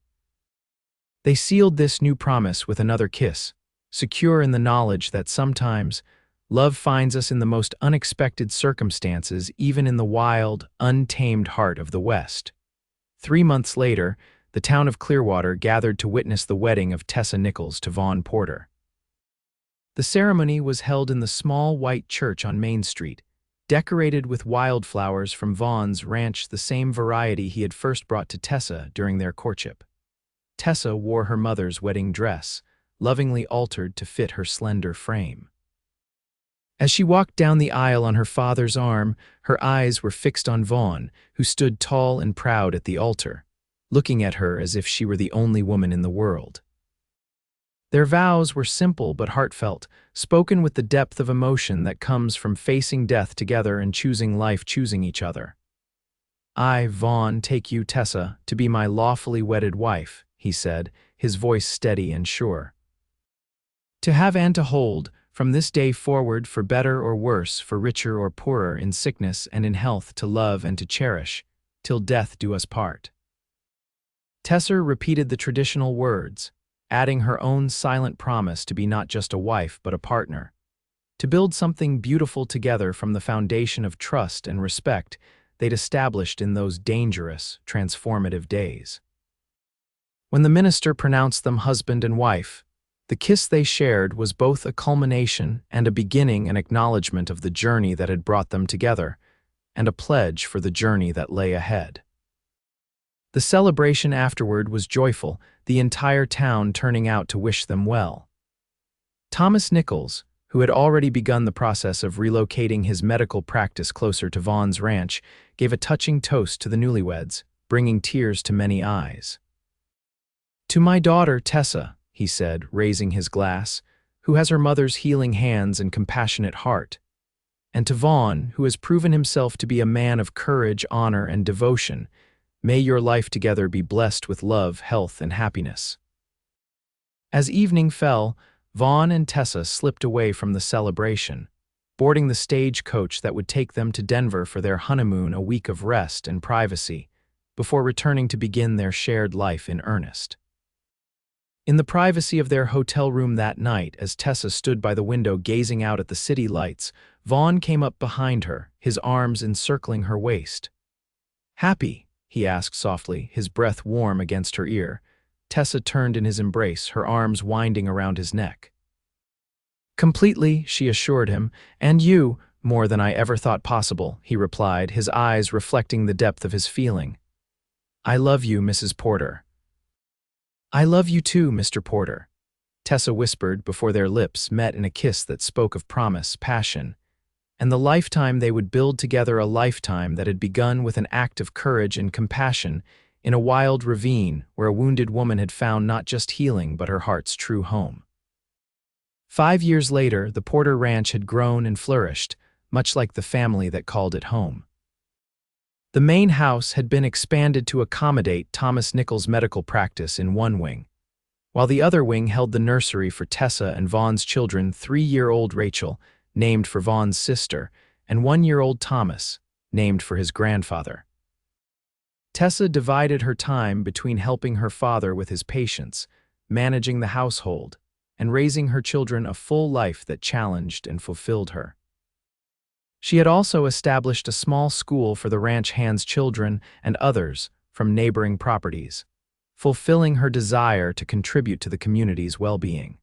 They sealed this new promise with another kiss, secure in the knowledge that sometimes love finds us in the most unexpected circumstances, even in the wild, untamed heart of the West. 3 months later, the town of Clearwater gathered to witness the wedding of Tessa Nichols to Vaughn Porter. The ceremony was held in the small white church on Main Street, decorated with wildflowers from Vaughn's ranch, the same variety he had first brought to Tessa during their courtship. Tessa wore her mother's wedding dress, lovingly altered to fit her slender frame. As she walked down the aisle on her father's arm, her eyes were fixed on Vaughn, who stood tall and proud at the altar, looking at her as if she were the only woman in the world. Their vows were simple but heartfelt, spoken with the depth of emotion that comes from facing death together and choosing life, choosing each other. I, Vaughn, take you, Tessa, to be my lawfully wedded wife, he said, his voice steady and sure. To have and to hold, from this day forward, for better or worse, for richer or poorer, in sickness and in health, to love and to cherish, till death do us part. Tessa repeated the traditional words, adding her own silent promise to be not just a wife but a partner, to build something beautiful together from the foundation of trust and respect they'd established in those dangerous, transformative days. When the minister pronounced them husband and wife, the kiss they shared was both a culmination and a beginning, an acknowledgement of the journey that had brought them together, and a pledge for the journey that lay ahead. The celebration afterward was joyful, the entire town turning out to wish them well. Thomas Nichols, who had already begun the process of relocating his medical practice closer to Vaughn's ranch, gave a touching toast to the newlyweds, bringing tears to many eyes. To my daughter, Tessa, he said, raising his glass, who has her mother's healing hands and compassionate heart, and to Vaughn, who has proven himself to be a man of courage, honor, and devotion, may your life together be blessed with love, health, and happiness. As evening fell, Vaughn and Tessa slipped away from the celebration, boarding the stagecoach that would take them to Denver for their honeymoon, a week of rest and privacy, before returning to begin their shared life in earnest. In the privacy of their hotel room that night, as Tessa stood by the window gazing out at the city lights, Vaughn came up behind her, his arms encircling her waist. "Happy?" he asked softly, his breath warm against her ear. Tessa turned in his embrace, her arms winding around his neck. "Completely," she assured him, "and you, more than I ever thought possible," he replied, his eyes reflecting the depth of his feeling. "I love you, Mrs. Porter." "I love you too, Mr. Porter," Tessa whispered before their lips met in a kiss that spoke of promise, passion, and the lifetime they would build together, a lifetime that had begun with an act of courage and compassion in a wild ravine where a wounded woman had found not just healing but her heart's true home. 5 years later, the Porter Ranch had grown and flourished, much like the family that called it home. The main house had been expanded to accommodate Thomas Nichols' medical practice in one wing, while the other wing held the nursery for Tessa and Vaughn's children, 3-year-old Rachel, named for Vaughn's sister, and 1-year-old Thomas, named for his grandfather. Tessa divided her time between helping her father with his patients, managing the household, and raising her children a full life that challenged and fulfilled her. She had also established a small school for the ranch hands' children and others from neighboring properties, fulfilling her desire to contribute to the community's well-being.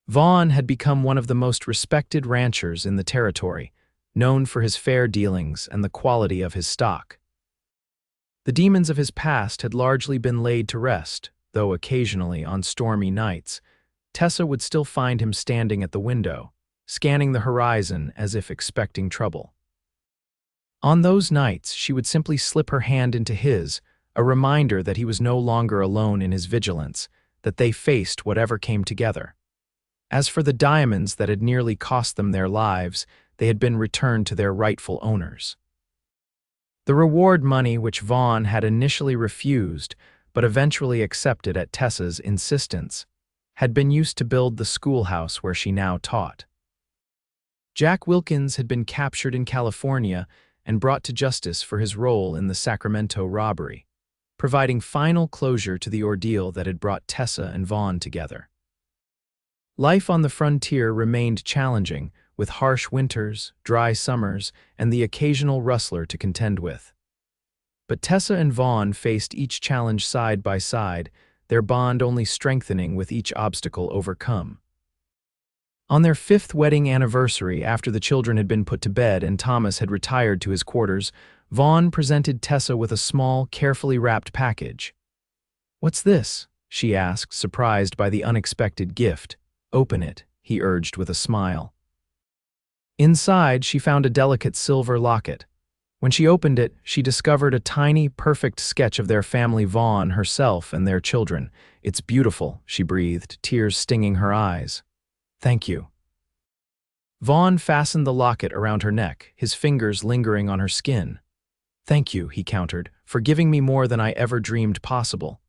Vaughn had become one of the most respected ranchers in the territory, known for his fair dealings and the quality of his stock. The demons of his past had largely been laid to rest, though occasionally, on stormy nights, Tessa would still find him standing at the window, scanning the horizon as if expecting trouble. On those nights, she would simply slip her hand into his, a reminder that he was no longer alone in his vigilance, that they faced whatever came together. As for the diamonds that had nearly cost them their lives, they had been returned to their rightful owners. The reward money, which Vaughn had initially refused but eventually accepted at Tessa's insistence, had been used to build the schoolhouse where she now taught. Jack Wilkins had been captured in California and brought to justice for his role in the Sacramento robbery, providing final closure to the ordeal that had brought Tessa and Vaughn together. Life on the frontier remained challenging, with harsh winters, dry summers, and the occasional rustler to contend with. But Tessa and Vaughn faced each challenge side by side, their bond only strengthening with each obstacle overcome. On their 5th wedding anniversary, after the children had been put to bed and Thomas had retired to his quarters, Vaughn presented Tessa with a small, carefully wrapped package. "What's this?" she asked, surprised by the unexpected gift. "Open it," he urged with a smile. Inside, she found a delicate silver locket. When she opened it, she discovered a tiny, perfect sketch of their family, Vaughn, herself, and their children. "It's beautiful," she breathed, tears stinging her eyes. "Thank you." Vaughn fastened the locket around her neck, his fingers lingering on her skin. "Thank you," he countered, "for giving me more than I ever dreamed possible."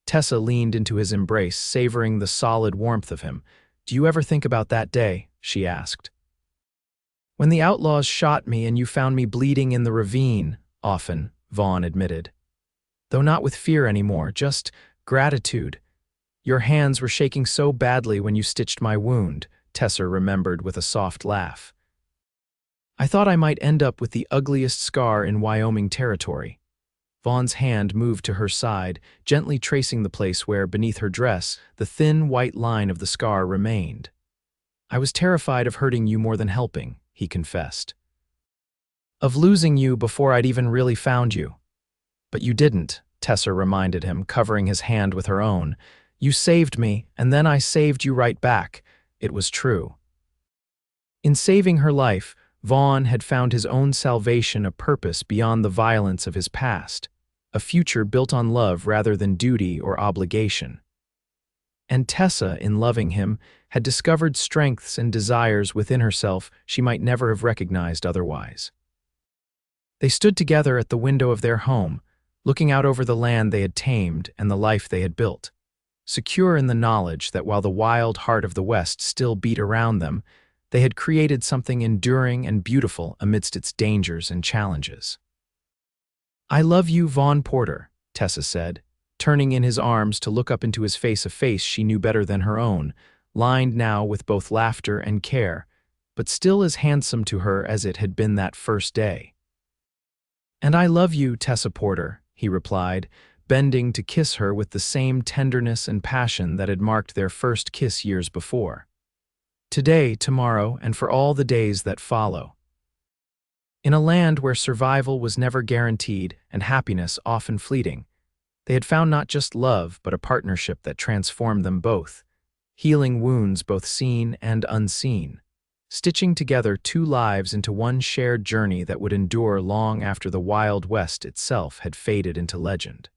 Tessa leaned into his embrace, savoring the solid warmth of him. "Do you ever think about that day?" she asked. "When the outlaws shot me and you found me bleeding in the ravine," often, Vaughn admitted. "Though not with fear anymore, just gratitude. Your hands were shaking so badly when you stitched my wound," Tessa remembered with a soft laugh. "I thought I might end up with the ugliest scar in Wyoming Territory." Vaughn's hand moved to her side, gently tracing the place where, beneath her dress, the thin white line of the scar remained. "I was terrified of hurting you more than helping," he confessed. "Of losing you before I'd even really found you." "But you didn't," Tessa reminded him, covering his hand with her own. "You saved me, and then I saved you right back." It was true. In saving her life, Vaughn had found his own salvation, a purpose beyond the violence of his past, a future built on love rather than duty or obligation. And Tessa, in loving him, had discovered strengths and desires within herself she might never have recognized otherwise. They stood together at the window of their home, looking out over the land they had tamed and the life they had built, secure in the knowledge that while the wild heart of the West still beat around them, they had created something enduring and beautiful amidst its dangers and challenges. "I love you, Vaughn Porter," Tessa said, turning in his arms to look up into his face, a face she knew better than her own, lined now with both laughter and care, but still as handsome to her as it had been that first day. "And I love you, Tessa Porter," he replied, bending to kiss her with the same tenderness and passion that had marked their first kiss years before. "Today, tomorrow, and for all the days that follow." In a land where survival was never guaranteed and happiness often fleeting, they had found not just love but a partnership that transformed them both, healing wounds both seen and unseen, stitching together two lives into one shared journey that would endure long after the Wild West itself had faded into legend.